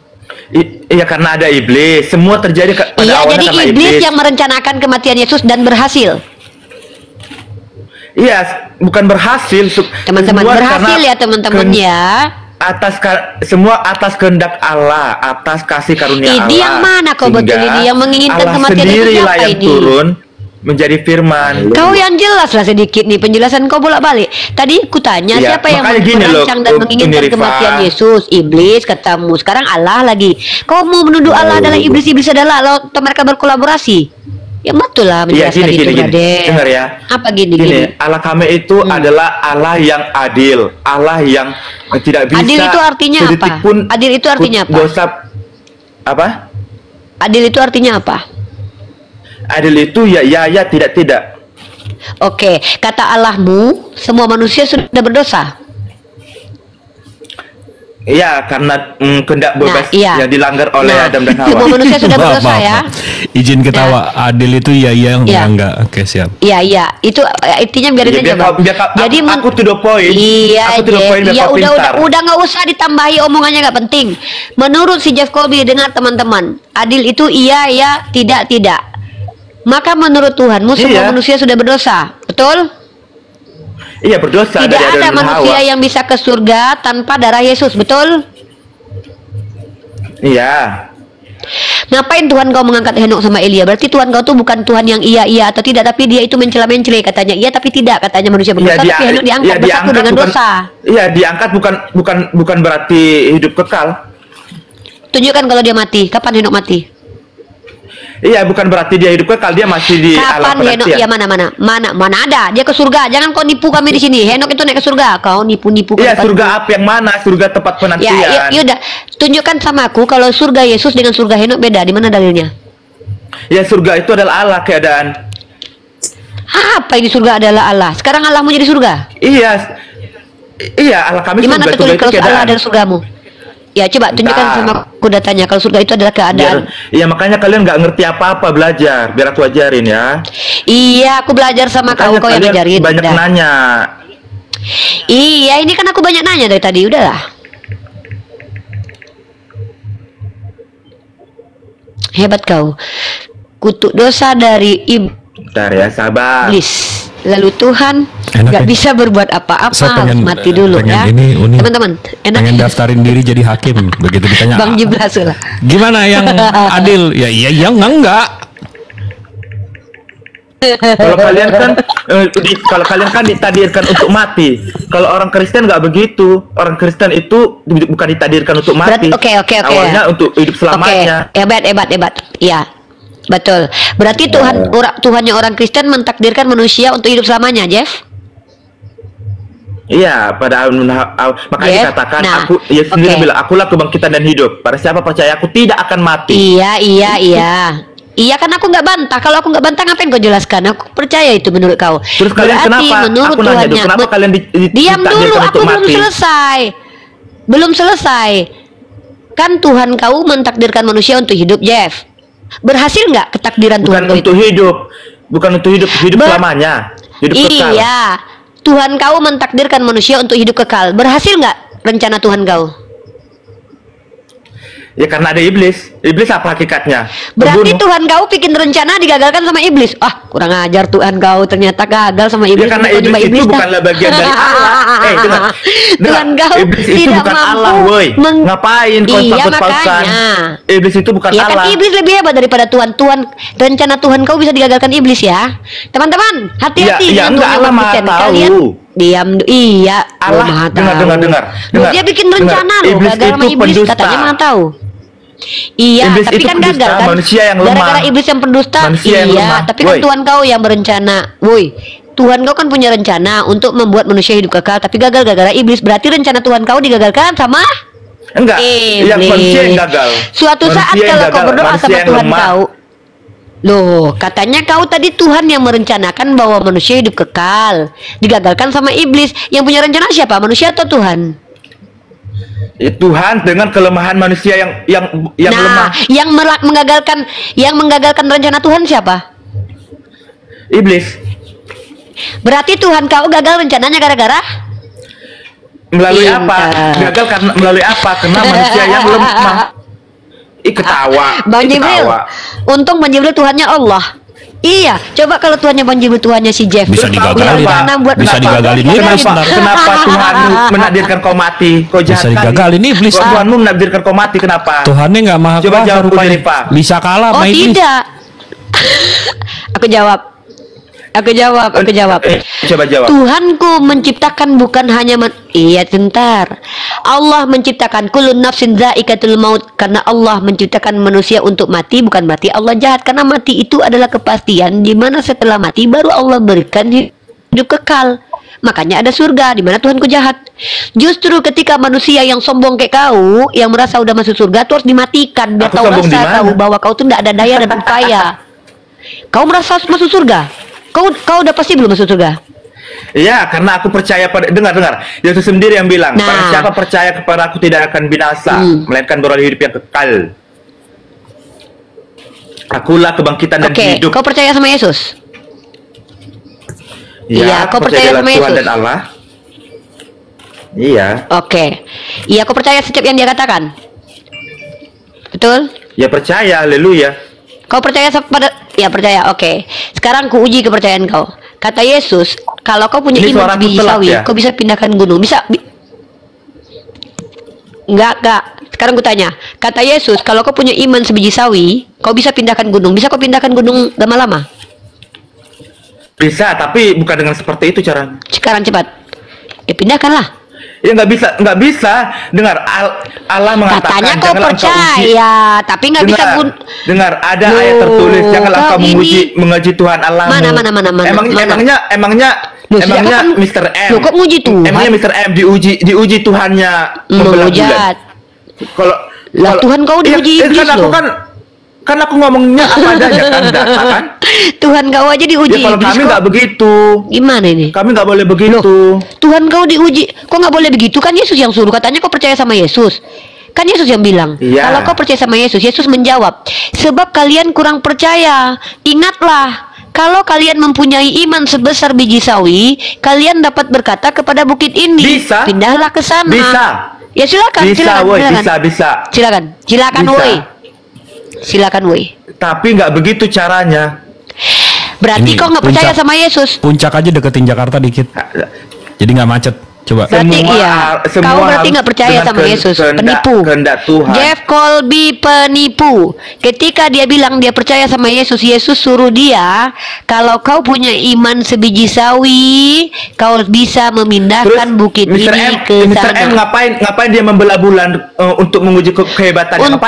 Iya, karena ada iblis. Semua terjadi pada awalnya jadi karena iblis yang merencanakan kematian Yesus dan berhasil. Iya, bukan berhasil. Teman-teman berhasil ya teman-teman ya. Semua atas kehendak Allah, atas kasih karunia Allah. Ini yang mana kau betul ini? Yang menginginkan kematian Yesus siapa yang ini? turun menjadi firman. Kau yang jelas lah sedikit nih penjelasan kau bolak-balik. Tadi kutanya siapa yang merancang dan menginginkan kematian Yesus? Iblis katamu. Sekarang Allah lagi. Kau mau menuduh Allah adalah iblis adalah Allah atau mereka berkolaborasi? Ya betul lah menjelaskan itu Raden. Dengar ya. Apa gini? Allah kami itu adalah Allah yang adil, Allah yang tidak bisa. Adil itu artinya apa? Adil itu artinya apa? Dosa apa? Adil itu artinya apa? Adil itu ya tidak. Oke, kata Allahmu semua manusia sudah berdosa. Iya, karena kehendak bebas yang dilanggar oleh Adam dan Hawa. Semua manusia sudah berdosa ya. Izin ketawa. Adil itu ya enggak. Oke, siap. Iya. Itu intinya biarin aja, Bang. Jadi aku to the point. Iya, udah nggak usah ditambahi omongannya, nggak penting. Menurut si Jeff Colby, dengar teman-teman, adil itu iya, tidak. Maka menurut Tuhanmu semua manusia sudah berdosa, betul? Iya, berdosa. Tidak ada manusia yang bisa ke surga tanpa darah Yesus, betul? Iya. Ngapain Tuhan kau mengangkat Henok sama Elia? Berarti Tuhan kau tuh bukan Tuhan yang iya atau tidak, tapi dia itu mencela-mencela, katanya iya tapi tidak, katanya manusia berdosa, tapi Henok diangkat bersatu dengan dosa. Iya, diangkat bukan berarti hidup kekal. Tunjukkan kalau dia mati. Kapan Henok mati? Iya, bukan berarti dia hidup kekal, dia masih di alam penantian. Kapan Henok? Ya mana ada? Dia ke surga. Jangan kau nipu kami di sini. Henok itu naik ke surga. Kau nipu-nipu. Iya, surga apa yang mana? Surga tempat penantian. Ya udah. Tunjukkan sama aku kalau surga Yesus dengan surga Henok beda. Di mana dalilnya? Ya, surga itu adalah Allah keadaan. Apa ini surga adalah Allah? Sekarang Allah mau jadi surga? Iya, Allah kami. Di mana tertulis kalau Allah adalah surgamu? Ya, coba tunjukkan sama aku datanya kalau surga itu adalah keadaan. Iya, makanya kalian nggak ngerti apa-apa, belajar. Biar aku ajarin ya. Iya, aku belajar sama kau yang ngajarin. Banyak nanya. Iya, ini kan aku banyak nanya dari tadi, udahlah. Hebat kau. Kutuk dosa dari Bentar ya, sabar. iblis. Lalu Tuhan nggak bisa berbuat apa-apa, harus mati dulu ya. Teman-teman, pengen daftarin diri jadi hakim, begitu ditanya. Bang Jiblas lah. Gimana yang adil? Ya iya, enggak. Kalau kalian kan ditakdirkan untuk mati. Kalau orang Kristen nggak begitu. Orang Kristen itu bukan ditakdirkan untuk mati. Oke. Awalnya untuk hidup selamanya. Hebat. Iya. Betul. Berarti Tuhannya orang Kristen mentakdirkan manusia untuk hidup selamanya, Jeff? Iya, pada makanya dikatakan aku sendiri bilang akulah kebangkitan dan hidup. Pada siapa percaya aku tidak akan mati. Iya. Iya kan aku nggak bantah. Kalau aku nggak bantah ngapain kau jelaskan? Aku percaya itu menurut kau. Terus kalian kenapa? Menurut aku nanya Tuhannya, kenapa kalian diam dulu, aku mati? Belum selesai. Kan Tuhan kau mentakdirkan manusia untuk hidup, Jeff. Berhasil nggak ketakdiran Tuhan itu? Bukan untuk hidup selamanya, hidup kekal. Iya, Tuhan kau mentakdirkan manusia untuk hidup kekal. Berhasil nggak rencana Tuhan kau? Ya karena ada iblis apa hakikatnya? Berarti Tuhan kau bikin rencana digagalkan sama iblis. Kurang ajar Tuhan kau, ternyata gagal sama iblis. Ya karena iblis itu bukanlah bagian dari Allah. Dengar. Tuhan kau iblis itu tidak bukan mampu Allah, woi. Ngapain kau takut-takutan? Iblis itu bukan Allah. Kan iblis lebih hebat daripada Tuhan. Rencana Tuhan kau bisa digagalkan iblis ya. Teman-teman, hati-hati. Ya enggak, Allah Maha tahu. Diam, iya. Allah dengar. Dia bikin rencana loh, gagal sama iblis, katanya Maha tahu. Iya, iblis tapi kan gagal kan. Manusia yang lemah. Gara-gara iblis yang pendusta. Iya, tapi kan Tuhan kau yang berencana. Woi, Tuhan kau kan punya rencana untuk membuat manusia hidup kekal, tapi gagal gara-gara iblis. Berarti rencana Tuhan kau digagalkan sama enggak. Yang manusia yang gagal. Suatu saat kalau kau berdoa sama Tuhan kau, loh, katanya kau tadi Tuhan yang merencanakan bahwa manusia hidup kekal, digagalkan sama iblis. Yang punya rencana siapa? Manusia atau Tuhan? Tuhan dengan kelemahan manusia yang lemah. Yang menggagalkan rencana Tuhan siapa? Iblis. Berarti Tuhan kau gagal rencananya gara-gara melalui apa? Gagal karena melalui apa? Karena manusia yang lemah. Ketawa. Bang Jibril. Untung Bang Jibril Tuhannya Allah. Iya, coba kalau Tuhannya Bang Jibril, Tuhannya si Jeff. Bisa digagalin. Bisa digagalin. Kenapa Tuhanmu menakdirkan kau mati? Kau jahat. Bisa digagalin iblis. Tuhanmu menakdirkan kau mati, kenapa? Tuhannya nggak maha kuasa rupanya. Bisa kalah sama iblis. Tidak. Aku jawab. Coba jawab. Tuhanku menciptakan bukan hanya iya, sebentar. Allah menciptakan kullu nafsin dha'iqatul maut. Karena Allah menciptakan manusia untuk mati, bukan berarti Allah jahat. Karena mati itu adalah kepastian, di mana setelah mati baru Allah berikan hidup kekal. Makanya ada surga, di mana Tuhanku jahat. Justru ketika manusia yang sombong kayak kau, yang merasa udah masuk surga, tuh harus dimatikan biar tahu bahwa kau tuh tidak ada daya dan upaya. Kau merasa masuk surga? Kau udah pasti belum masuk surga? Iya, karena aku percaya pada, dengar. Yesus sendiri yang bilang, barang siapa percaya kepada aku tidak akan binasa, melainkan beroleh hidup yang kekal. Akulah kebangkitan dan hidup. Kau percaya sama Yesus? Iya, kau percaya sama Tuhan Yesus dan Allah. Iya. Iya, kau percaya setiap yang dia katakan? Betul? Ya percaya, haleluya. Kau percaya pada? Ya percaya, Sekarang ku uji kepercayaan kau. Kata Yesus, kalau kau punya iman sebiji sawi, kau bisa pindahkan gunung. Enggak. Sekarang ku tanya, kata Yesus, kalau kau punya iman sebiji sawi, kau bisa pindahkan gunung. Bisa kau pindahkan gunung lama-lama? Bisa, tapi bukan dengan seperti itu caranya. Sekarang cepat. Ya pindahkanlah. Ya nggak bisa. Dengar, Allah mengatakan katanya kau percaya, tapi nggak bisa dengar, ada ayat tertulis, janganlah kau menguji Tuhan Allah. Emangnya Mr. M. Loh, kok menguji Tuhan? Emangnya Mr. M diuji Tuhannya membelah bulan? Kalau Tuhan kau diuji iblis loh. Kan aku ngomongnya apa adanya kan? Tuhan kau aja diuji. Ya kalau kami nggak begitu. Gimana ini? Kami nggak boleh begitu. Loh, Tuhan kau diuji. Kok nggak boleh begitu? Kan Yesus yang suruh. Katanya kau percaya sama Yesus. Kan Yesus yang bilang. Iya. Kalau kau percaya sama Yesus, Yesus menjawab, sebab kalian kurang percaya. Ingatlah, kalau kalian mempunyai iman sebesar biji sawi, kalian dapat berkata kepada bukit ini, pindahlah ke sana. Bisa. Ya silakan. Silakan woi. Tapi nggak begitu caranya. Berarti kau nggak percaya sama Yesus. Puncak aja deketin Jakarta dikit. Jadi nggak macet. Coba. Berarti kau berarti nggak percaya sama Yesus. Penipu. Jeff Colby penipu. Ketika dia bilang dia percaya sama Yesus, Yesus suruh dia, kalau kau punya iman sebiji sawi, kau bisa memindahkan bukit ini ke sana. Mr. M ngapain dia membelah bulan untuk menguji kehebatannya?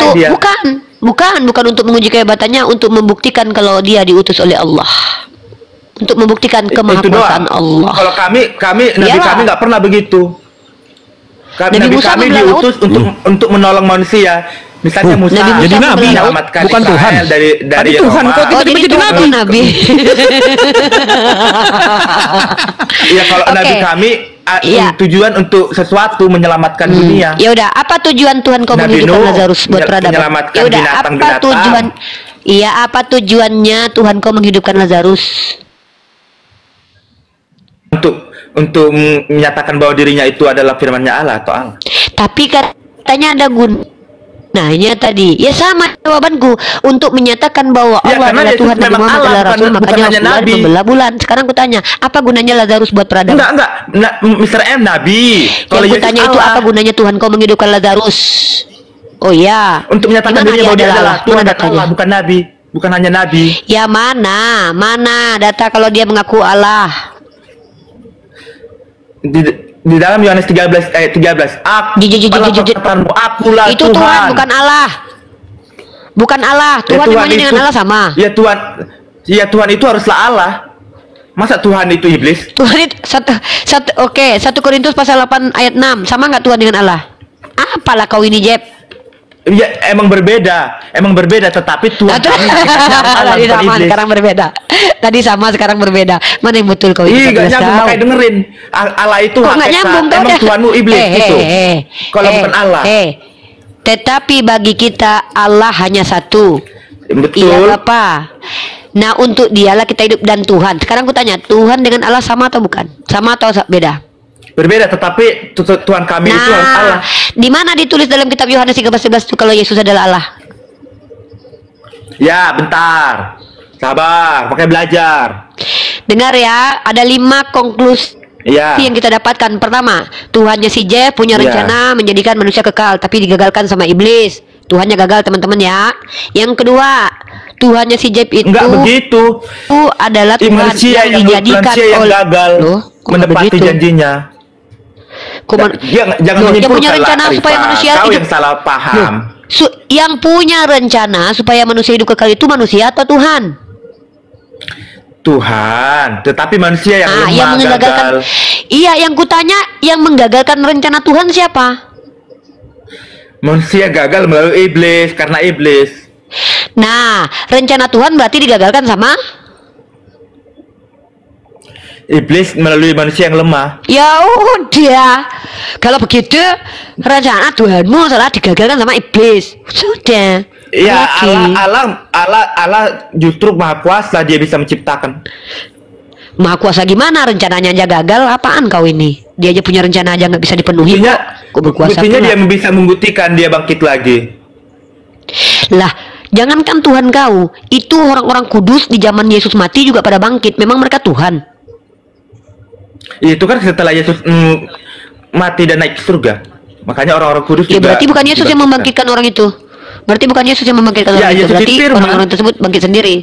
Bukan untuk menguji kehebatannya, untuk membuktikan kalau dia diutus oleh Allah. Untuk membuktikan kemahakuasaan Allah. Kalau kami Nabi kami nggak pernah begitu. Nabi kami diutus untuk menolong manusia. Misalnya Musa jadi nabi, bukan Tuhan. Dari Tuhan kok tiba-tiba jadi nabi. Iya, kalau Nabi kami tujuan untuk sesuatu menyelamatkan dunia. Ya udah, apa tujuan Tuhan kau menghidupkan Lazarus buat peradaban? Ya udah, apa tujuan? Iya, apa tujuannya Tuhan kau menghidupkan Lazarus? Untuk menyatakan bahwa dirinya itu adalah firman-Nya Allah atau Allah. Tapi katanya ada gunanya tadi. Ya sama jawabanku, untuk menyatakan bahwa Allah adalah Tuhan dan Muhammad adalah Rasul, makanya Allah membelah bulan. Sekarang aku tanya, apa gunanya Lazarus buat peradaban? Enggak. Mr. M Nabi. Kalau yang kutanya itu apa gunanya Tuhan kau menghidupkan Lazarus? Oh ya. Untuk menyatakan dirinya bahwa dia adalah Tuhan dan Allah, bukan Nabi. Bukan hanya Nabi. Ya mana data kalau dia mengaku Allah? Di dalam Yohanes 13 ayat 13, akulah itu Tuhan, bukan Allah. Bukan Allah. Tuhan yang dengan Allah sama. Ya Tuhan itu haruslah Allah. Masa Tuhan itu iblis? Tuhan itu Oke, 1 Korintus pasal 8 ayat 6. Sama nggak Tuhan dengan Allah? Apalah kau ini, Jeb? Ya emang berbeda, tetapi Tuhan tadi sama, sekarang berbeda. Tadi sama, sekarang berbeda. Mana yang betul kau? Iya, nggak nyambung, makanya dengerin. Allah itu hakikat, emang Tuhanmu iblis gitu. Kalau bukan Allah. Tetapi bagi kita Allah hanya satu. Betul. Iya Bapa. Nah, untuk dialah kita hidup dan Tuhan. Sekarang aku tanya, Tuhan dengan Allah sama atau bukan? Sama atau beda? Berbeda, tetapi Tuhan kami itu harus Allah. Di mana ditulis dalam kitab Yohanes 13:11 kalau Yesus adalah Allah? Ya, bentar. Sabar, pakai belajar. Dengar ya, ada 5 konklusi yang kita dapatkan. Pertama, Tuhannya si Jeff punya rencana menjadikan manusia kekal, tapi digagalkan sama iblis. Tuhannya gagal, teman-teman ya. Yang kedua, Tuhannya si Jeff itu enggak begitu. Itu adalah Tuhan yang dijadikan oleh gagal menepati janjinya. Jangan yang punya rencana supaya manusia hidup. Kau yang salah paham. Yang punya rencana supaya manusia hidup kekal itu manusia atau Tuhan? Tuhan, tetapi manusia yang gagal. Iya, yang kutanya, yang menggagalkan rencana Tuhan siapa? Manusia gagal melalui iblis, karena iblis. Nah, rencana Tuhan berarti digagalkan sama? iblis melalui manusia yang lemah. Ya udah, kalau begitu rencana Tuhanmu salah digagalkan sama iblis. Sudah. Ya Allah justru maha kuasa, dia bisa menciptakan. Maha kuasa gimana? Rencananya aja gagal. Apaan kau ini? Dia aja punya rencana aja nggak bisa dipenuhi. Buktinya dia bisa membuktikan dia bangkit lagi. Lah, jangankan Tuhan kau, itu orang-orang kudus di zaman Yesus mati juga pada bangkit. Memang mereka Tuhan. Itu kan setelah Yesus mati dan naik ke surga. Makanya orang-orang kudus ya, juga. Berarti bukan Yesus yang membangkitkan orang itu. Berarti bukan Yesus yang membangkitkan orang itu. Berarti orang-orang tersebut bangkit sendiri.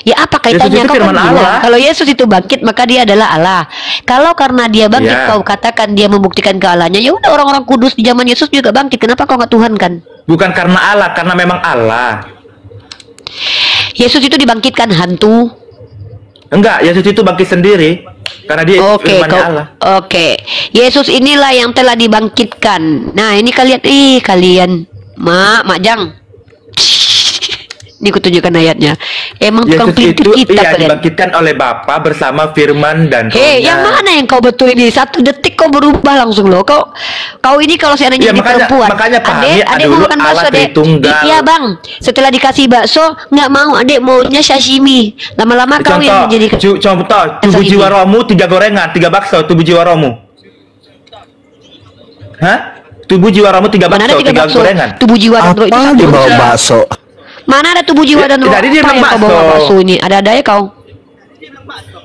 Ya apa kaitannya? Kau kan bilang kalau Yesus itu bangkit maka dia adalah Allah. Kalau karena dia bangkit kau katakan dia membuktikan kealahannya, ya udah orang-orang kudus di zaman Yesus juga bangkit. Kenapa kau nggak Tuhan kan? Bukan karena Allah, karena memang Allah. Yesus itu dibangkitkan hantu. Enggak, Yesus itu bangkit sendiri karena dia firman Allah. Oke. Yesus inilah yang telah dibangkitkan. Nah, ini kalian Mak Jang. Ini kutunjukkan ayatnya. Emang tukang pelintip kita kalian. Dibangkitkan oleh Bapa bersama firman dan Rohnya. Yang mana yang kau betul ini? 1 detik kau berubah langsung loh. Kau ini kalau seandainya jadi perempuan. Makanya adek mau makan bakso, Dek. Iya, Bang. Setelah dikasih bakso, nggak mau, Adek maunya sashimi. Lama-lama kau yang menjadi contoh, tubuh jiwa rohmu 3 gorengan, 3 bakso, tubuh jiwa rohmu. Hah? Tubuh jiwa rohmu 3 bakso, 3 gorengan. Tubuh jiwa dan roh itu apa dia bawa bakso? Mana ada tubuh jiwa dan roh? Tadi dia bilang bakso. Bawa bakso ini. Ada ya kau?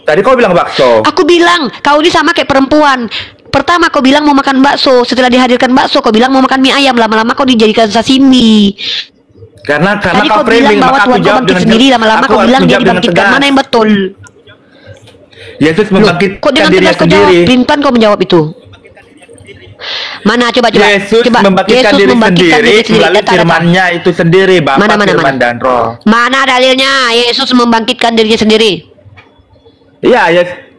Tadi kau bilang bakso. Aku bilang kau ini sama kayak perempuan. Pertama kau bilang mau makan bakso, setelah dihadirkan bakso kau bilang mau makan mie ayam, lama-lama kau dijadikan sashimi. Karena tadi kau bilang bahwa Tuhan kau bangkit sendiri, lama-lama kau bilang dia dibangkitkan. Mana yang betul? Yesus membangkitkan kok dengan dirinya tegas kau jawab? sendiri. Pelan kau menjawab itu. Mana coba Yesus membangkitkan diri sendiri melalui firman-Nya itu sendiri, Bapa, firman dan Roh. Mana dalilnya Yesus membangkitkan dirinya sendiri? Iya,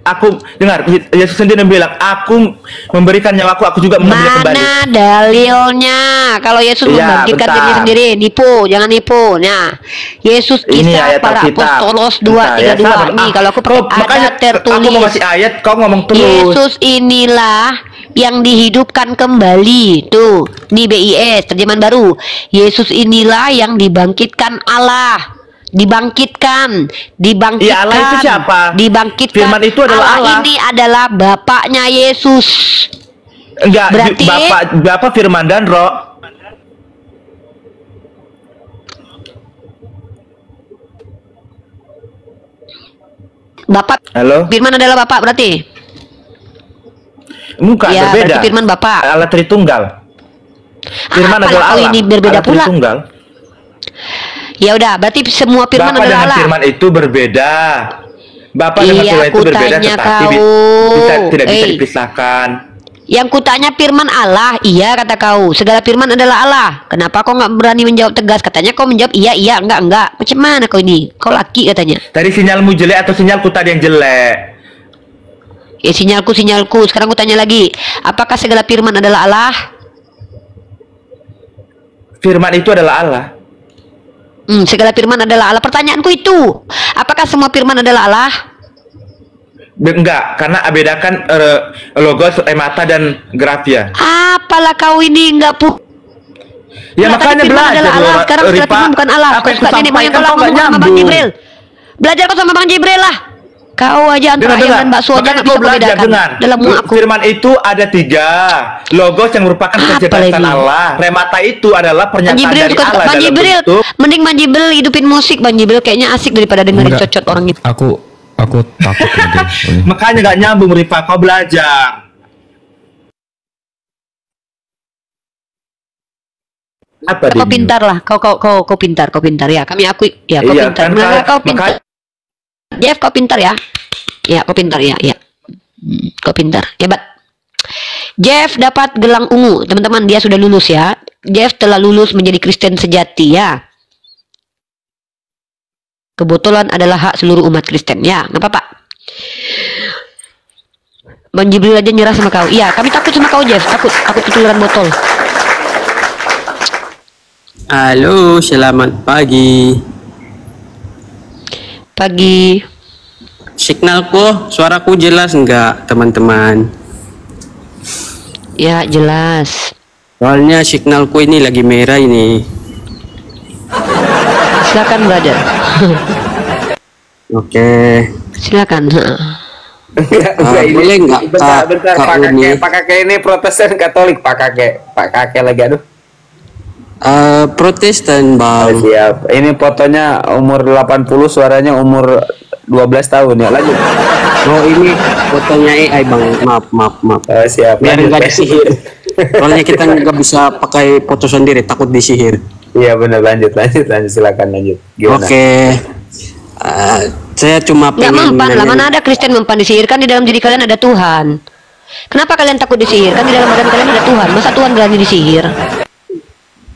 aku dengar Yesus sendiri bilang, aku memberikan nyawaku, aku juga mengambil kembali. Mana dalilnya? Kalau Yesus membangkitkan dirinya sendiri, nipu, jangan nipu. Nah, Yesus Kisah Para Apostolos 2:32. Nih, kalau aku pakai ada tertulis. Aku mau kasih ayat, kau ngomong terus. Yesus inilah yang dihidupkan kembali. Tuh, nih BIS terjemahan baru. Yesus inilah yang dibangkitkan Allah. Dibangkitkan. Ya, Allah itu siapa? Dibangkitkan. Firman itu adalah Allah. Ini adalah Bapaknya Yesus. Enggak, berarti Bapa, firman dan Roh. Bapak. Halo? Firman adalah Bapak berarti? Bukan, ya, berbeda. Firman Bapak. Allah Tritunggal. Firman adalah Allah. Ini berbeda Allah pula. Tritunggal. Ya udah, berarti semua firman Bapak adalah dengan Allah. firman itu berbeda. Bapak dengan firman itu berbeda, tetapi tidak bisa dipisahkan. Yang kutanya firman Allah, iya kata kau. Segala firman adalah Allah. Kenapa kau nggak berani menjawab tegas? Katanya kau menjawab iya, enggak. Macam mana kau ini? Kau laki katanya. Tadi sinyalmu jelek atau sinyalku tadi yang jelek? Ya sinyalku. Sekarang aku tanya lagi. Apakah segala firman adalah Allah? Firman itu adalah Allah. Segala firman adalah Allah. Pertanyaanku itu, apakah semua firman adalah Allah? Enggak, karena bedakan logos, emata dan grafia. Apalah kau ini enggak Ya makanya belajar. Allah. Sekarang segala firman bukan Allah. Kau suka nenek moyang kau ngomong sama Bang Jibril. Belajar kau sama Bang Jibril lah. Kau aja antara ayam dan bakso aja nggak bisa membedakan. Dalam aku. Firman itu ada 3. Logos yang merupakan kecerdasan Allah. Remata itu adalah pernyataan dari Allah. Bang Jibril, mending Bang Jibril hidupin musik. Bang Jibril kayaknya asik daripada dengerin cocot orang itu. Aku takut. Makanya nggak nyambung, Rifa. Kau belajar. Apa kau pintar lah. Kau pintar ya. Kami akui ya. Kau pintar. Kau pintar. Jeff, kau pintar ya. Ya, kau pintar ya. Kau pintar. Hebat. Jeff dapat gelang ungu. Teman-teman, dia sudah lulus ya. Jeff telah lulus menjadi Kristen sejati ya. Kebetulan adalah hak seluruh umat Kristen ya. Nggak apa-apa. Bang Jibril aja nyerah sama kau. Iya, kami takut sama kau, Jeff. Takut ketularan botol. Halo, selamat pagi. Signalku, suaraku jelas enggak, teman-teman? Ya, jelas. Soalnya signalku ini lagi merah ini. Silakan, brother. Oke. Silakan. Boleh enggak? Bentar, Pak Kakek ini Protestan Katolik, Pak Kakek lagi aduh. Protestan, Bang. Siap. Ini fotonya umur 80, suaranya umur 12 tahun ya. Lanjut. Oh, ini fotonya AI, Bang. Maaf. Siap. Biar enggak disihir. Soalnya kita nggak bisa pakai foto sendiri, takut disihir. Iya benar, lanjut. Silakan lanjut. Gimana? Oke. Saya cuma Nggak mempan lah, mana ada Kristen mempan disihir, kan di dalam diri kalian ada Tuhan. Kenapa kalian takut disihir? Kan di dalam badan kalian ada Tuhan. Masa Tuhan berani disihir?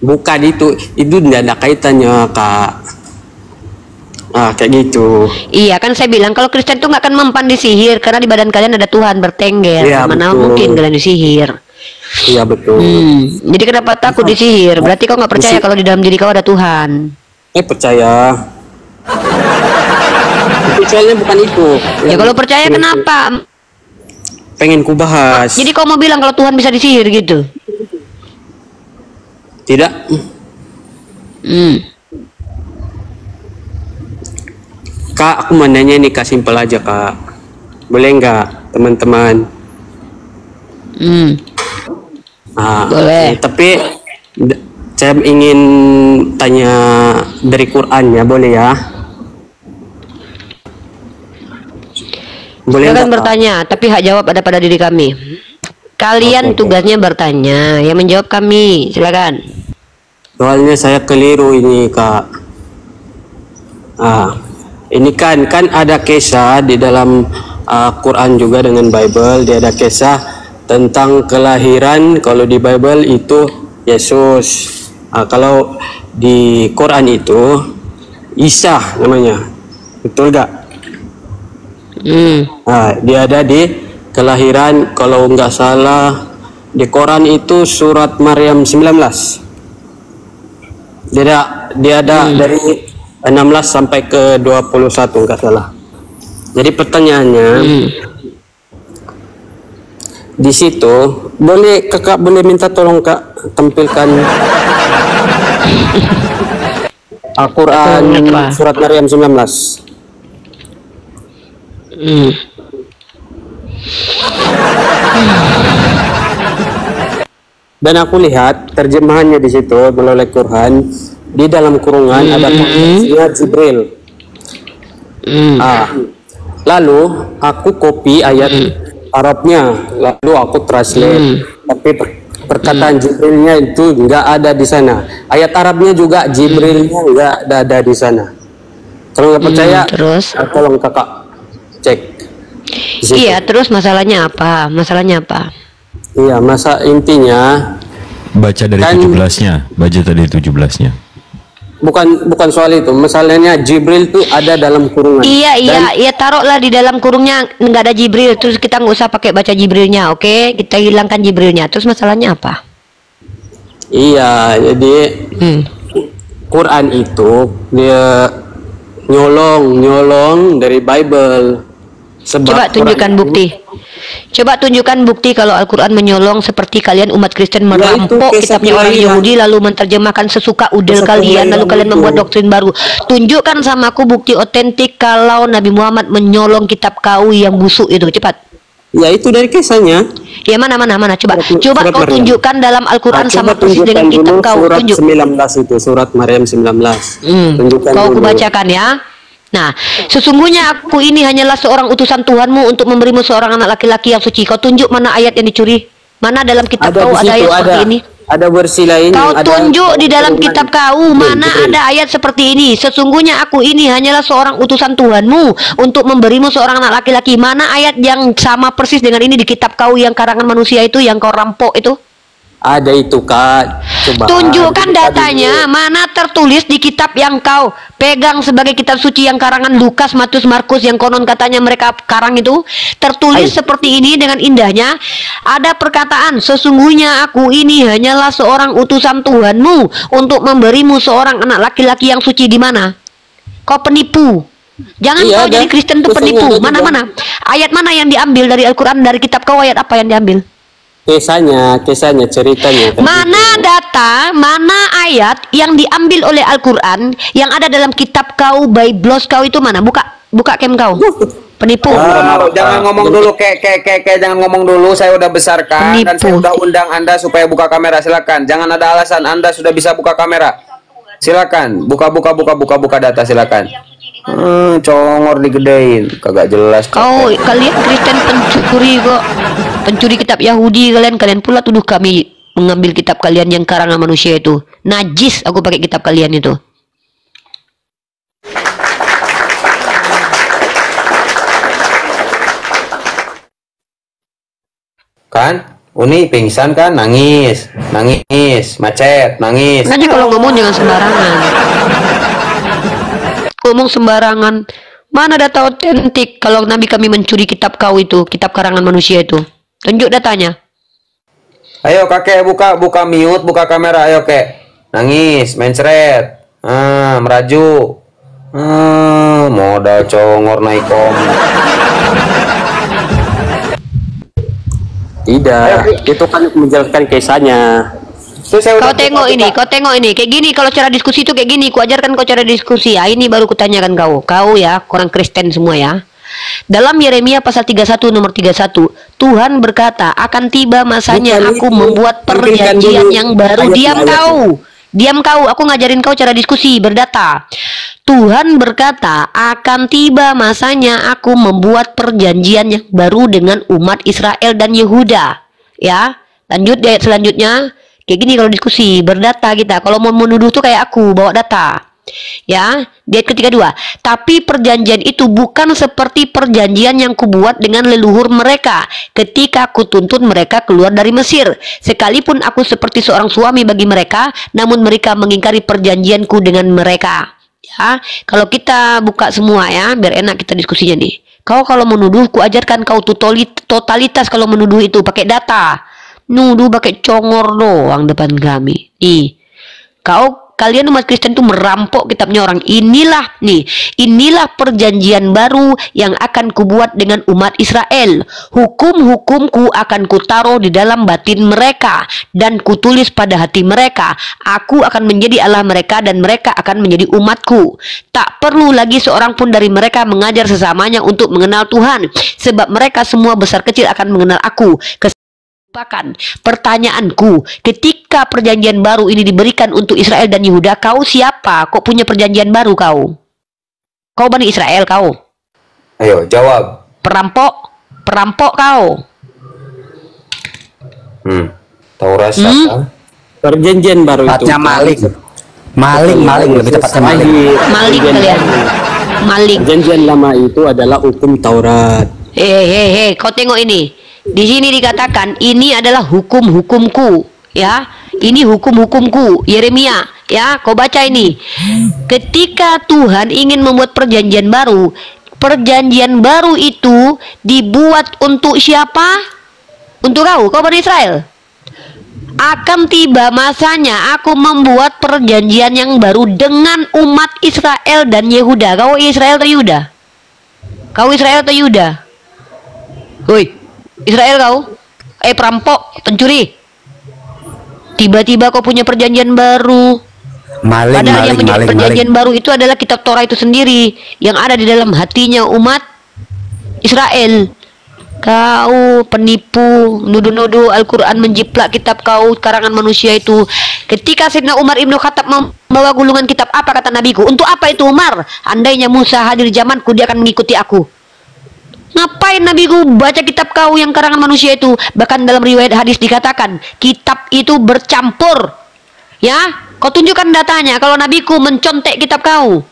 Bukan itu tidak ada kaitannya, Kak. Kayak gitu. Iya, kan saya bilang kalau Kristen tuh nggak akan mempan disihir karena di badan kalian ada Tuhan bertengger. Iya, Mana betul. mungkin kalian disihir? Iya betul. Jadi kenapa takut disihir? Berarti kau nggak percaya kalau di dalam diri kau ada Tuhan? Percaya. Tapi soalnya bukan itu. Ya kalau percaya kenapa? Pengen ku bahas. Jadi kau mau bilang kalau Tuhan bisa disihir gitu? Tidak. Kak, aku mau nanya nih, Kak, simpel aja, Kak. Boleh nggak, teman-teman? Boleh. Tapi saya ingin tanya dari Quran ya, boleh ya? Boleh Silakan nggak, Kak? bertanya, tapi hak jawab ada pada diri kami. Kalian Oke. tugasnya bertanya, yang menjawab kami. Silakan. Soalnya saya keliru ini, Kak. Ini kan ada kisah di dalam Quran juga dengan Bible. Dia ada kisah tentang kelahiran. Kalau di Bible itu Yesus. Kalau di Quran itu Isa namanya. Betul gak? Dia ada di kelahiran, kalau nggak salah di Quran itu surat Maryam 19. Dia ada dari 16 sampai ke 21 nggak salah. Jadi pertanyaannya di situ, kakak boleh minta tolong Kak tampilkan Al-Quran surat Maryam 19. Dan aku lihat terjemahannya di situ melalui Quran, di dalam kurungan ada konteksnya Jibril. Lalu aku copy ayat Arabnya, lalu aku translate. Tapi perkataan Jibrilnya itu nggak ada di sana. Ayat Arabnya juga Jibrilnya nggak ada di sana. Kalau nggak percaya, terus? Tolong kakak cek. Iya, terus masalahnya apa? Iya, masa intinya baca dari kan, 17-nya, baca tadi 17-nya. Bukan soal itu, masalahnya Jibril tuh ada dalam kurungan. Iya, taruhlah di dalam kurungnya nggak ada Jibril, terus kita nggak usah pakai baca Jibrilnya, oke? Kita hilangkan Jibrilnya. Terus masalahnya apa? Iya, jadi Quran itu dia nyolong dari Bible. Coba tunjukkan bukti. Coba tunjukkan bukti kalau Al-Quran menyolong seperti kalian umat Kristen merampok kitabnya orang Yahudi lalu menerjemahkan sesuka udel kalian, lalu kalian membuat doktrin baru. Tunjukkan sama aku bukti otentik kalau Nabi Muhammad menyolong kitab kau yang busuk itu, cepat. Ya itu dari kisahnya. Ya mana coba kau tunjukkan dalam Al-Quran sama persis dengan kitab kau. Surat Tunjuk. 19 itu, surat Maryam 19. Tunjukkan Kau dulu. kubacakan ya. Nah, sesungguhnya aku ini hanyalah seorang utusan Tuhanmu untuk memberimu seorang anak laki-laki yang suci. Kau tunjuk mana ayat yang dicuri? Mana dalam kitab kau ada ayat seperti ini? Ada versi lain. Kau tunjuk di dalam kitab kau mana ada ayat seperti ini. Sesungguhnya aku ini hanyalah seorang utusan Tuhanmu untuk memberimu seorang anak laki-laki. Mana ayat yang sama persis dengan ini di kitab kau yang karangan manusia itu yang kau rampok itu? Ada itu Kak. Coba tunjukkan datanya, mana tertulis di kitab yang kau pegang sebagai kitab suci yang karangan Lukas, Matius, Markus yang konon katanya mereka karang itu, tertulis seperti ini dengan indahnya. Ada perkataan, sesungguhnya aku ini hanyalah seorang utusan Tuhanmu untuk memberimu seorang anak laki-laki yang suci. Di mana? Kau penipu. Jangan kau jadi Kristen itu penipu. Mana-mana ayat mana yang diambil dari Al-Quran, dari kitab kau, ayat apa yang diambil? Kisahnya, ceritanya. Mana data, mana ayat yang diambil oleh Al-Quran yang ada dalam kitab kau, Biblos kau itu mana? Buka kem kau. Penipu. Jangan ngomong dulu, jangan ngomong dulu. Saya udah besarkan dan saya udah undang Anda supaya buka kamera. Silakan. Jangan ada alasan. Anda sudah bisa buka kamera. Silakan. Buka data. Silakan. Congor digedein, kagak jelas. Kalian Kristen pencuri kok, pencuri kitab Yahudi kalian pula tuduh kami mengambil kitab kalian yang karangan manusia itu. Najis aku pakai kitab kalian itu. Kan? Uni pingsan kan, nangis, macet, nangis. Makanya kalau ngomong jangan sembarangan. Ngomong sembarangan. Mana data otentik kalau Nabi kami mencuri kitab kau itu, kitab karangan manusia itu? Tunjuk datanya. Ayo kakek buka mute, buka kamera, ayo kek. Nangis, mencret. Merajuk. Modal congor naik kom. Tidak, itu kan menjelaskan kisahnya. Kau tengok ini, kayak gini kalau cara diskusi itu kayak gini. Ku ajarkan kau cara diskusi. Ya, ini baru kutanyakan kau ya, orang Kristen semua ya. Dalam Yeremia pasal 31 nomor 31, Tuhan berkata, akan tiba masanya aku membuat perjanjian yang baru. Diam kau, aku ngajarin kau cara diskusi berdata. Tuhan berkata, akan tiba masanya aku membuat perjanjian yang baru dengan umat Israel dan Yehuda. Ya, lanjut di ayat selanjutnya. Kayak gini kalau diskusi berdata kita. Kalau mau menuduh tuh kayak aku bawa data. Ya, di ayat ketiga 2. Tapi perjanjian itu bukan seperti perjanjian yang kubuat dengan leluhur mereka ketika kutuntun mereka keluar dari Mesir. Sekalipun aku seperti seorang suami bagi mereka, namun mereka mengingkari perjanjianku dengan mereka. Ya, kalau kita buka semua ya, biar enak kita diskusinya nih. Kau kalau menuduh, ku ajarkan kau totalitas kalau menuduh itu pakai data. Nuduh pakai congor doang depan kami. Kalian umat Kristen tuh merampok kitabnya orang. Inilah perjanjian baru yang akan kubuat dengan umat Israel. Hukum-hukumku akan kutaruh di dalam batin mereka dan kutulis pada hati mereka. Aku akan menjadi Allah mereka dan mereka akan menjadi umatku. Tak perlu lagi seorang pun dari mereka mengajar sesamanya untuk mengenal Tuhan, sebab mereka semua besar kecil akan mengenal aku. Pertanyaanku, ketika perjanjian baru ini diberikan untuk Israel dan Yehuda, kau siapa? Kok punya perjanjian baru kau? Kau Bani Israel kau? Ayo jawab. Perampok kau. Taurat siapa? Perjanjian baru itu. Maling lebih tepatnya Maling kalian. Maling. Perjanjian lama itu adalah hukum Taurat. Kau tengok ini. Di sini dikatakan ini adalah hukum-hukumku, ya. Ini hukum-hukumku, Yeremia, ya. Kau baca ini. Ketika Tuhan ingin membuat perjanjian baru itu dibuat untuk siapa? Untuk kau Bani Israel. Akan tiba masanya aku membuat perjanjian yang baru dengan umat Israel dan Yehuda. Kau Israel atau Yehuda? Kau Israel atau Yehuda? Woi. Israel kau, perampok, pencuri. Tiba-tiba kau punya perjanjian baru. Padahal yang menjadi perjanjian baru itu adalah kitab Torah itu sendiri yang ada di dalam hatinya umat Israel. Kau penipu, nuduh-nuduh Al-Quran menjiplak kitab kau karangan manusia itu. Ketika Sayyidina Umar Ibn Khattab membawa gulungan kitab, apa kata nabiku? Untuk apa itu Umar? Andainya Musa hadir zamanku, dia akan mengikuti aku. Ngapain nabiku baca kitab kau yang karangan manusia itu? Bahkan dalam riwayat hadis dikatakan kitab itu bercampur. Ya, kau tunjukkan datanya. Kalau nabiku mencontek kitab kau,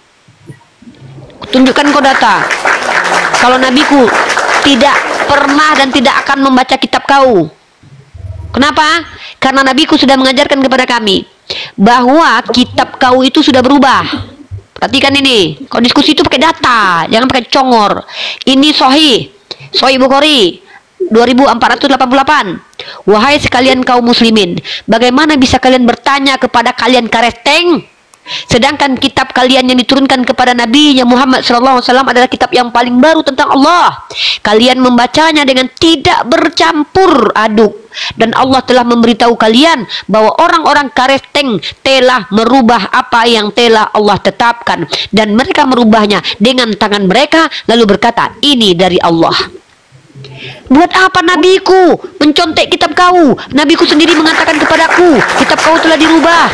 tunjukkan kau data. Kalau nabiku tidak pernah dan tidak akan membaca kitab kau. Kenapa? Karena nabiku sudah mengajarkan kepada kami bahwa kitab kau itu sudah berubah. Perhatikan ini, kalau diskusi itu pakai data, jangan pakai congor. Ini Sahih Bukhari 2488. Wahai sekalian kaum muslimin, bagaimana bisa kalian bertanya kepada kalian karesteng? Sedangkan kitab kalian yang diturunkan kepada Nabi Muhammad SAW adalah kitab yang paling baru tentang Allah. Kalian membacanya dengan tidak bercampur aduk. Dan Allah telah memberitahu kalian bahwa orang-orang Kristen telah merubah apa yang telah Allah tetapkan. Dan mereka merubahnya dengan tangan mereka lalu berkata, ini dari Allah. Buat apa nabiku mencontek kitab kau? Nabiku sendiri mengatakan kepadaku, kitab kau telah dirubah.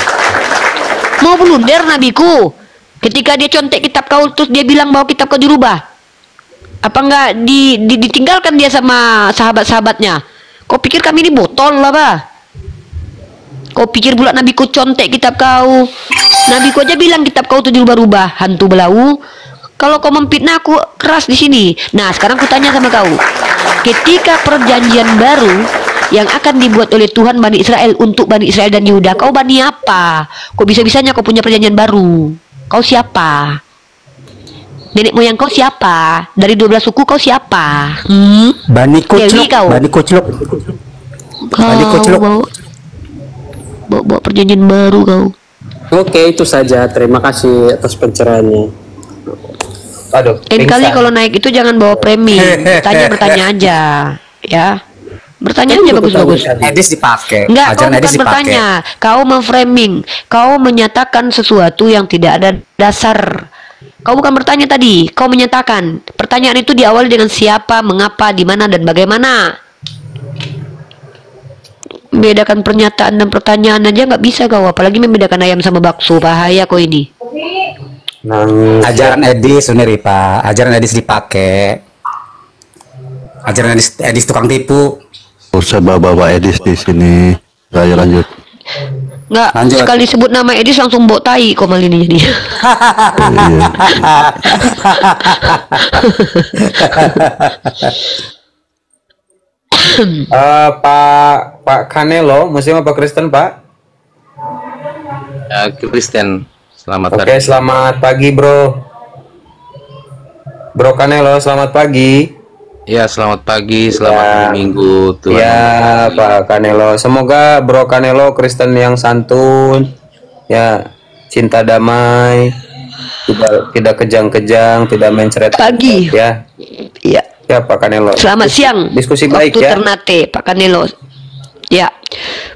Mau blunder nabiku ketika dia contek kitab kau terus dia bilang bahwa kitab kau dirubah? Apa enggak ditinggalkan dia sama sahabat-sahabatnya? Kau pikir kami ini botol lah, bah? Kau pikir pula nabiku contek kitab kau? Nabiku aja bilang kitab kau itu dirubah-rubah, hantu belau. Kalau kau memfitnah aku keras di sini. Nah, sekarang aku tanya sama kau. Ketika perjanjian baru yang akan dibuat oleh Tuhan Bani Israel untuk Bani Israel dan Yehuda, kau Bani apa? Kok bisa-bisanya kau punya perjanjian baru? Kau siapa? Nenek moyang kau siapa? Dari 12 suku kau siapa? Bani Koclok. Bani Koclok. Bani Koclok. Bawa perjanjian baru kau. Oke, itu saja. Terima kasih atas pencerahannya. Aduh, lain kali kalau naik itu jangan bawa premi, bertanya aja, ya. Bertanya aja bagus-bagus. Edis dipakai. Enggak, kau bukan bertanya. Kau memframing. Kau menyatakan sesuatu yang tidak ada dasar. Kau bukan bertanya tadi. Kau menyatakan. Pertanyaan itu diawali dengan siapa, mengapa, di mana, dan bagaimana. Membedakan pernyataan dan pertanyaan aja nggak bisa kau. Apalagi membedakan ayam sama bakso. Bahaya kau ini. Ajaran Edis, Suniri Pak. Ajaran Edis dipakai. Ajaran Edis tukang tipu. Usah bawa Edis di sini. Saya lanjut. Nggak, sekali sebut nama Edis langsung bok tai komal ini jadi. Pak Kanelo, Muslim apa Kristen, Pak? Kristen. Selamat pagi. Oke, selamat pagi, Bro. Bro Kanelo, selamat pagi. Ya, selamat pagi, selamat hari Minggu, Tuhan. Ya, Pak Kanelo. Semoga Bro Kanelo Kristen yang santun, ya, cinta damai, tidak kejang-kejang, tidak mencret. Pagi. Ya. Iya. Ya, Pak Kanelo. Selamat siang. Diskusi baik ya. Ternate, Pak Kanelo. Ya,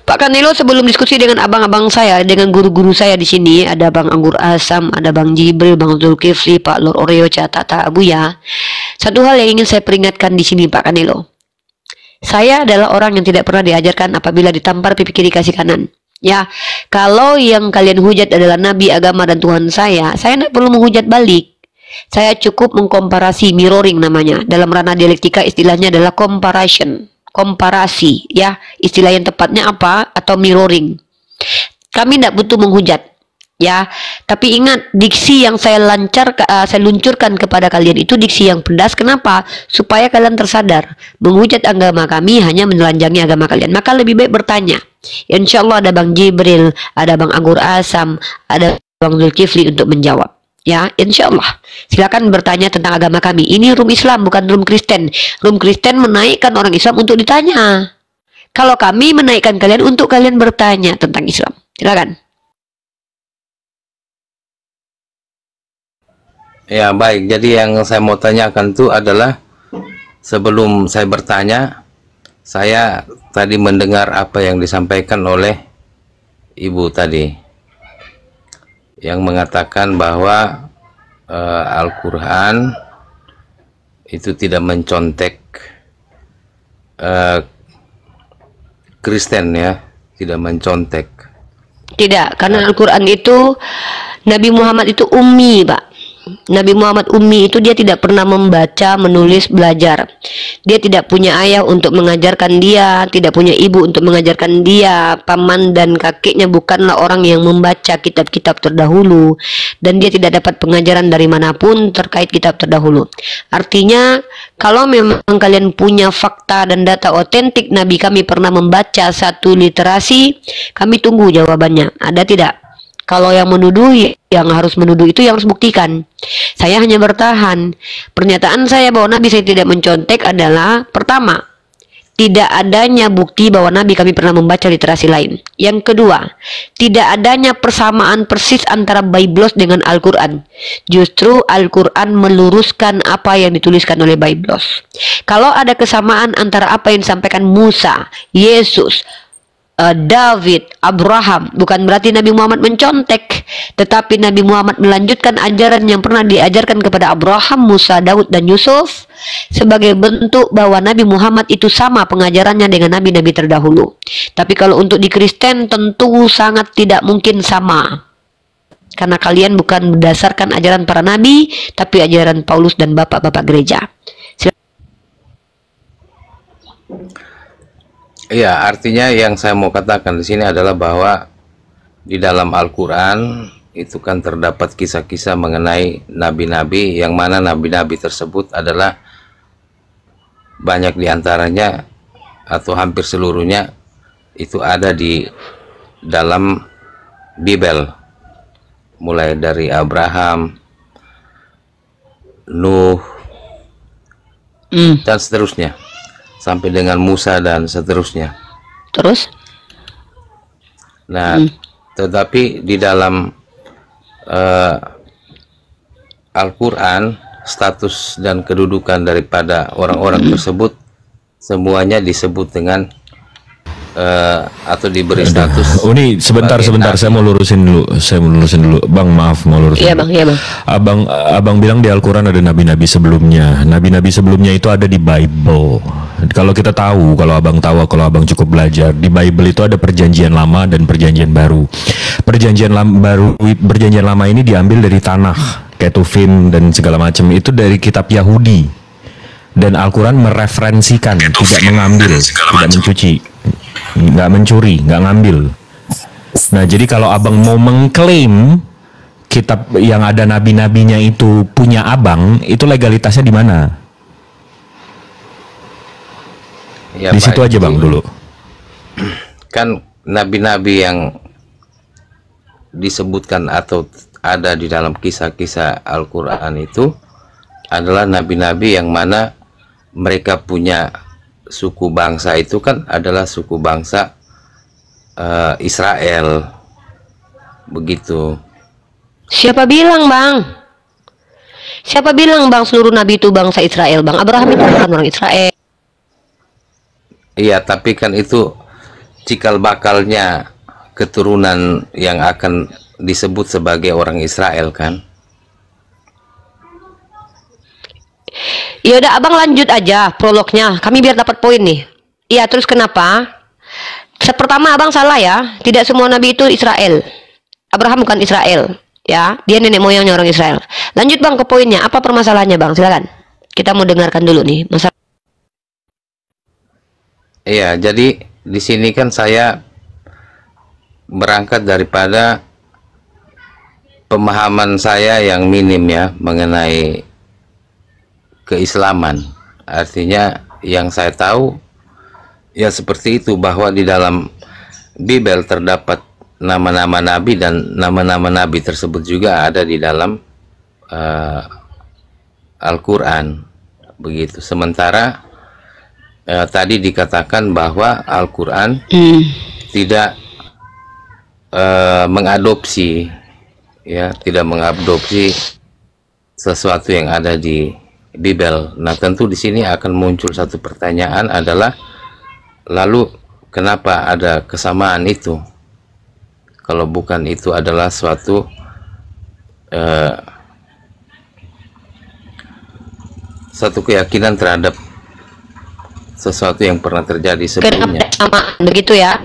Pak Kanelo, sebelum diskusi dengan abang-abang saya, dengan guru-guru saya di sini, ada Bang Anggur Asam, ada Bang Jibril, Bang Zulkifli, Pak Lord Oreo, Catata Abuya. Satu hal yang ingin saya peringatkan di sini, Pak Kanelo. Saya adalah orang yang tidak pernah diajarkan apabila ditampar pipi kiri kasih kanan. Ya, kalau yang kalian hujat adalah nabi, agama, dan Tuhan saya tidak perlu menghujat balik. Saya cukup mengkomparasi, mirroring namanya. Dalam ranah dialektika istilahnya adalah comparison. Komparasi, ya, istilah yang tepatnya apa, atau mirroring. Kami tidak butuh menghujat, ya, tapi ingat diksi yang saya luncurkan kepada kalian itu diksi yang pedas. Kenapa? Supaya kalian tersadar menghujat agama kami hanya menelanjangi agama kalian. Maka lebih baik bertanya. Insya Allah ada Bang Jibril, ada Bang Anggur Asam, ada Bang Zulkifli untuk menjawab. Ya, insya Allah. Silakan bertanya tentang agama kami. Ini room Islam, bukan room Kristen. Room Kristen menaikkan orang Islam untuk ditanya. Kalau kami menaikkan kalian untuk kalian bertanya tentang Islam. Silakan. Ya, baik. Jadi yang saya mau tanyakan itu adalah sebelum saya bertanya, saya tadi mendengar apa yang disampaikan oleh Ibu tadi, yang mengatakan bahwa Al-Quran itu tidak mencontek Kristen, ya, tidak mencontek. Tidak, karena Al-Quran itu Nabi Muhammad itu ummi, Pak. Nabi Muhammad ummi itu dia tidak pernah membaca, menulis, belajar. Dia tidak punya ayah untuk mengajarkan dia, tidak punya ibu untuk mengajarkan dia. Paman dan kakeknya bukanlah orang yang membaca kitab-kitab terdahulu, dan dia tidak dapat pengajaran dari manapun terkait kitab terdahulu. Artinya, kalau memang kalian punya fakta dan data otentik Nabi kami pernah membaca satu literasi, kami tunggu jawabannya. Ada tidak? Kalau yang menuduh, yang harus menuduh itu yang harus buktikan. Saya hanya bertahan. Pernyataan saya bahwa Nabi saya tidak mencontek adalah, pertama, tidak adanya bukti bahwa Nabi kami pernah membaca literasi lain. Yang kedua, tidak adanya persamaan persis antara Biblos dengan Al-Quran. Justru Al-Quran meluruskan apa yang dituliskan oleh Biblos. Kalau ada kesamaan antara apa yang disampaikan Musa, Yesus, David, Abraham, bukan berarti Nabi Muhammad mencontek, tetapi Nabi Muhammad melanjutkan ajaran yang pernah diajarkan kepada Abraham, Musa, Daud, dan Yusuf sebagai bentuk bahwa Nabi Muhammad itu sama pengajarannya dengan nabi-nabi terdahulu. Tapi kalau untuk di Kristen tentu sangat tidak mungkin sama, karena kalian bukan berdasarkan ajaran para nabi, tapi ajaran Paulus dan bapak-bapak gereja. Iya, artinya yang saya mau katakan di sini adalah bahwa di dalam Al-Quran itu kan terdapat kisah-kisah mengenai nabi-nabi, yang mana nabi-nabi tersebut adalah banyak diantaranya atau hampir seluruhnya itu ada di dalam Bible, mulai dari Abraham, Nuh, dan seterusnya, sampai dengan Musa dan seterusnya. Terus? Nah, tetapi di dalam Al-Quran, status dan kedudukan daripada orang-orang tersebut semuanya disebut dengan atau diberi status. Ini sebentar, saya mau lurusin dulu. Bang, maaf, mau lurusin. Iya, Bang, iya, Bang. Abang bilang di Al-Quran ada nabi-nabi sebelumnya. Nabi-nabi sebelumnya itu ada di Bible. Kalau kita tahu, kalau abang cukup belajar, di Bible itu ada perjanjian lama dan perjanjian baru. Perjanjian lama ini diambil dari tanah, Ketuvim dan segala macam, itu dari kitab Yahudi. Dan Al-Quran mereferensikan, tidak mengambil, tidak mencuci, nggak mencuri, nggak ngambil. Nah, jadi kalau abang mau mengklaim kitab yang ada nabi-nabinya itu punya abang, itu legalitasnya di mana? Ya, di situ aja bang dulu. Kan nabi-nabi yang disebutkan atau ada di dalam kisah-kisah Al-Quran itu adalah nabi-nabi yang mana mereka punya suku bangsa, itu kan adalah suku bangsa Israel, begitu. Siapa bilang, Bang? Siapa bilang, Bang, seluruh nabi itu bangsa Israel, Bang? Abraham itu bukan orang Israel. Iya, tapi kan itu cikal bakalnya keturunan yang akan disebut sebagai orang Israel, kan? Ya udah, abang lanjut aja prolognya. Kami biar dapat poin nih. Iya, terus kenapa? Pertama, abang salah ya. Tidak semua nabi itu Israel. Abraham bukan Israel, ya. Dia nenek moyangnya orang Israel. Lanjut bang ke poinnya. Apa permasalahannya bang? Silakan. Kita mau dengarkan dulu nih masalah. Iya, jadi di sini kan saya berangkat daripada pemahaman saya yang minim ya mengenai keislaman. Artinya yang saya tahu ya seperti itu, bahwa di dalam Bible terdapat nama-nama nabi, dan nama-nama nabi tersebut juga ada di dalam Al-Quran, begitu. Sementara tadi dikatakan bahwa Al-Quran tidak mengadopsi, ya, tidak mengadopsi sesuatu yang ada di Bible. Nah, tentu di sini akan muncul satu pertanyaan, adalah lalu kenapa ada kesamaan itu? Kalau bukan itu adalah suatu satu keyakinan terhadap sesuatu yang pernah terjadi sebelumnya. Kesamaan, begitu ya?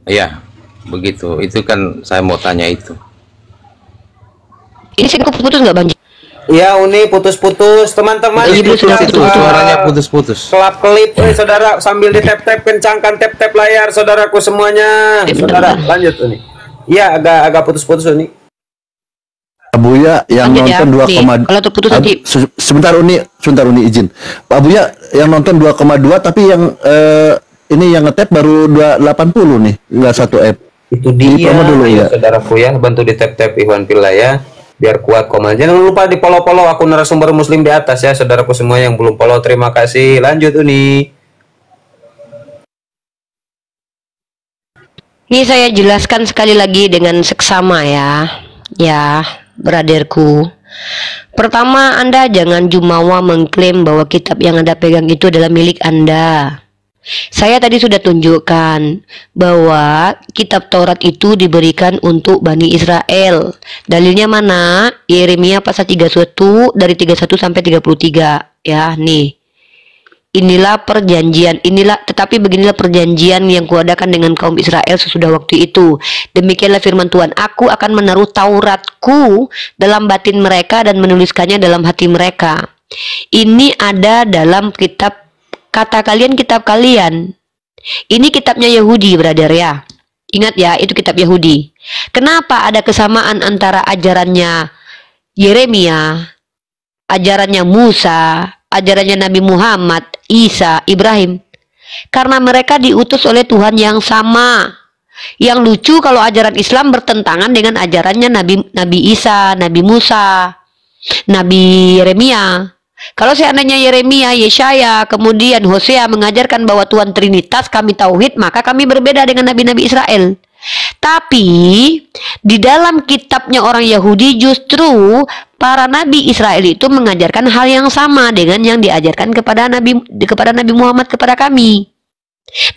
Iya, begitu. Itu kan saya mau tanya itu. Ini saya putus nggak bang? Ya, Uni putus-putus, teman-teman. Suaranya putus-putus. Kelap-kelip, saudara, sambil di tap-tap, kencangkan tap-tap layar, saudaraku semuanya. Saudara, lanjut Uni. Iya, agak putus-putus Uni. Abuya yang lanjut nonton ya. 2, kalau terputus nanti. sebentar Uni izin. Pak Abuya yang nonton 2,2, tapi yang ini yang ngetap baru 280 nih, enggak 1 app. Itu dia. Dulu ya, saudaraku ya, bantu di tap-tap Ikhwan Fillah ya, biar kuat komen. Jangan lupa di follow akun narasumber muslim di atas ya, saudaraku semua yang belum follow. Terima kasih. Lanjut Uni. Ini saya jelaskan sekali lagi dengan seksama ya. Ya, braderku. Pertama, Anda jangan jumawa mengklaim bahwa kitab yang Anda pegang itu adalah milik Anda. Saya tadi sudah tunjukkan bahwa kitab Taurat itu diberikan untuk Bani Israel. Dalilnya mana? Yeremia pasal 31 dari 31 sampai 33. Ya, nih. Inilah perjanjian, tetapi beginilah perjanjian yang kuadakan dengan kaum Israel sesudah waktu itu. Demikianlah firman Tuhan, aku akan menaruh Tauratku dalam batin mereka dan menuliskannya dalam hati mereka. Ini ada dalam kitab kata kalian, kitab kalian. Ini kitabnya Yahudi, brother ya. Ingat ya, itu kitab Yahudi. Kenapa ada kesamaan antara ajarannya Yeremia, ajarannya Musa, ajarannya Nabi Muhammad, Isa, Ibrahim? Karena mereka diutus oleh Tuhan yang sama. Yang lucu kalau ajaran Islam bertentangan dengan ajarannya Nabi Isa, Nabi Musa, Nabi Yeremia. Kalau seandainya Yeremia, Yesaya, kemudian Hosea mengajarkan bahwa Tuhan Trinitas, kami tauhid, maka kami berbeda dengan nabi-nabi Israel. Tapi di dalam kitabnya orang Yahudi justru para nabi Israel itu mengajarkan hal yang sama dengan yang diajarkan kepada Nabi Muhammad kepada kami.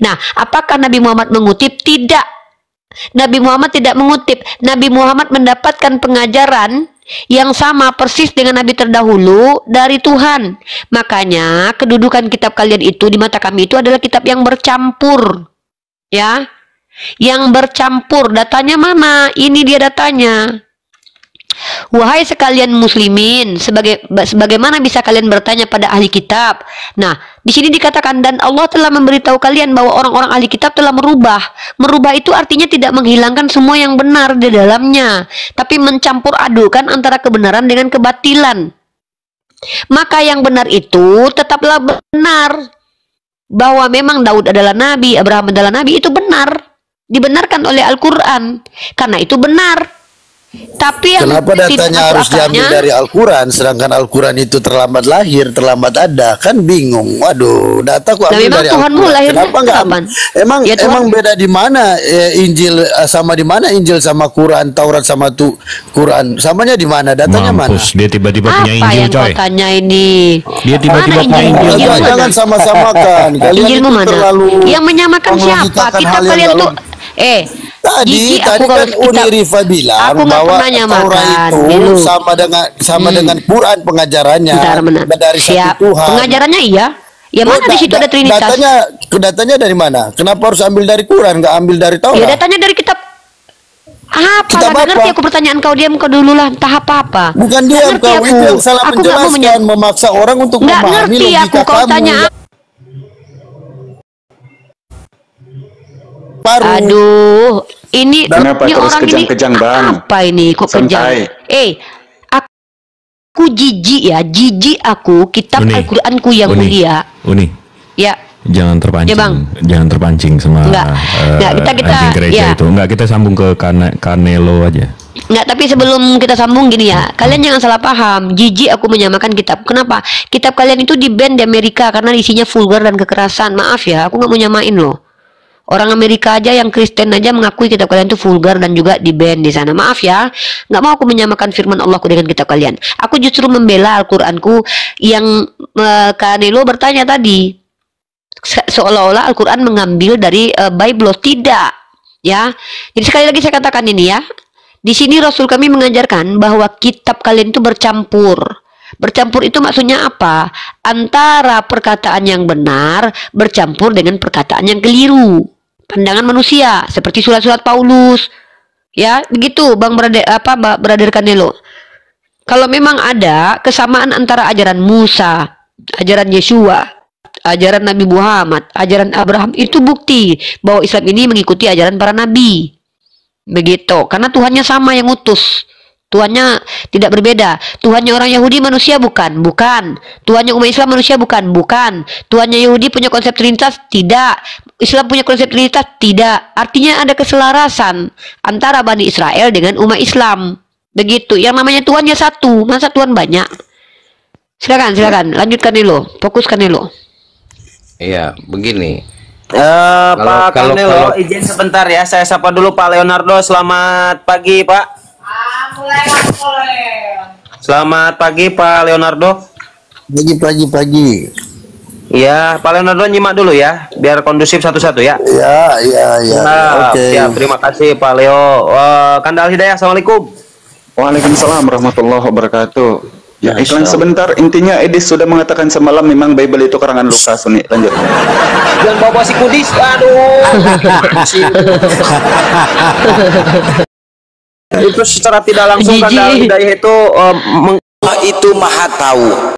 Nah, apakah Nabi Muhammad mengutip? Tidak. Nabi Muhammad tidak mengutip. Nabi Muhammad mendapatkan pengajaran yang sama persis dengan nabi terdahulu dari Tuhan. Makanya kedudukan kitab kalian itu di mata kami itu adalah kitab yang bercampur. Ya. Yang bercampur. Datanya mana? Ini dia datanya. Wahai sekalian muslimin, sebagaimana bisa kalian bertanya pada ahli kitab? Nah, di sini dikatakan, dan Allah telah memberitahu kalian bahwa orang-orang ahli kitab telah merubah. Merubah itu artinya tidak menghilangkan semua yang benar di dalamnya, tapi mencampur adukan antara kebenaran dengan kebatilan. Maka yang benar itu tetaplah benar. Bahwa memang Daud adalah nabi, Abraham adalah nabi, itu benar. Dibenarkan oleh Al-Quran. Karena itu benar. Tapi yang kenapa datanya harus diambil dari Al-Quran, sedangkan Al-Quran itu terlambat lahir, terlambat ada, kan bingung. Waduh, data kok ambil dari Al-Quran. Kenapa enggak? Emang ya, emang beda di mana Injil sama di mana Injil sama Quran, Taurat sama Quran, samanya di mana? Datanya Mampus, mana? Dia tiba-tiba punya Injil, coy. Apa yang tanya ini? Dia tiba-tiba punya Injil. Jangan sama-samakan. Kalian Injilmu mana? terlalu Yang menyamakan siapa? Kitab kalian itu Tadi kan Unirifa bilang bahwa Taurat itu sama dengan Quran pengajarannya dari satu Tuhan. Pengajarannya iya. Ya mana di situ ada Trinitas? Datanya dari mana? Kenapa harus ambil dari Quran, nggak ambil dari Taurat? Ya datanya dari kitab. Apa? Gak ngerti aku pertanyaan kau, diam kau dulu lah. Entah apa-apa. Bukan diam kau, itu yang salah menjelaskan, memaksa orang untuk memahami logika kamu. Tanya Paru. Aduh, ini orang kejang-kejang, ini Bang? Apa ini kok kejang? Aku jijik ya, aku kitab Al-Qur'anku yang mulia. Uni. Ya. Jangan terpancing. Ya, Bang. Jangan terpancing sama kita gereja itu. Enggak, kita sambung ke Canelo aja. Enggak, tapi sebelum kita sambung gini ya, kalian jangan salah paham. Jijik aku menyamakan kitab. Kenapa? Kitab kalian itu di-ban di Amerika karena isinya vulgar dan kekerasan. Maaf ya, aku nggak mau nyamain loh. Orang Amerika aja yang Kristen aja mengakui kitab kalian itu vulgar dan juga di-ban di sana. Maaf ya, nggak mau aku menyamakan firman Allahku dengan kitab kalian. Aku justru membela Al-Qur'anku yang Canelo bertanya tadi. Seolah-olah Al-Qur'an mengambil dari Bible. Tidak, ya. Jadi sekali lagi saya katakan ini ya. Di sini Rasul kami mengajarkan bahwa kitab kalian itu bercampur. Bercampur itu maksudnya apa? Antara perkataan yang benar bercampur dengan perkataan yang keliru. Pandangan manusia seperti surat-surat Paulus. Ya, begitu Bang Brother Canelo. Kalau memang ada kesamaan antara ajaran Musa, ajaran Yesua, ajaran Nabi Muhammad, ajaran Abraham, itu bukti bahwa Islam ini mengikuti ajaran para nabi. Begitu, karena Tuhannya sama yang utus. Tuhannya tidak berbeda. Tuhannya orang Yahudi manusia bukan? Bukan. Tuhannya umat Islam manusia bukan? Bukan. Tuhannya Yahudi punya konsep Trinitas? Tidak. Islam punya konsep Trinitas? Tidak. Artinya ada keselarasan antara Bani Israel dengan umat Islam. Begitu. Yang namanya Tuhannya satu. Masa Tuhan banyak? Silakan. Lanjutkan dulu. Fokuskan dulu. Iya, begini. Pak Carmelo, izin sebentar ya, saya sapa dulu Pak Leonardo. Selamat pagi Pak. Selamat pagi Pak Leonardo. Pagi. Iya, Pak Leonardo nyimak dulu ya, biar kondusif satu-satu ya. Iya. Oke. Ya, terima kasih Pak Leo. Kandal Hidayah, assalamualaikum. Waalaikumsalam warahmatullahi wabarakatuh. Ya, iklan sebentar. Intinya Edis sudah mengatakan semalam memang Bible itu karangan Lukas. Nih, lanjut. Jangan bawa si kudis. Aduh. Itu secara tidak langsung Kandal Hidayah itu itu maha tahu.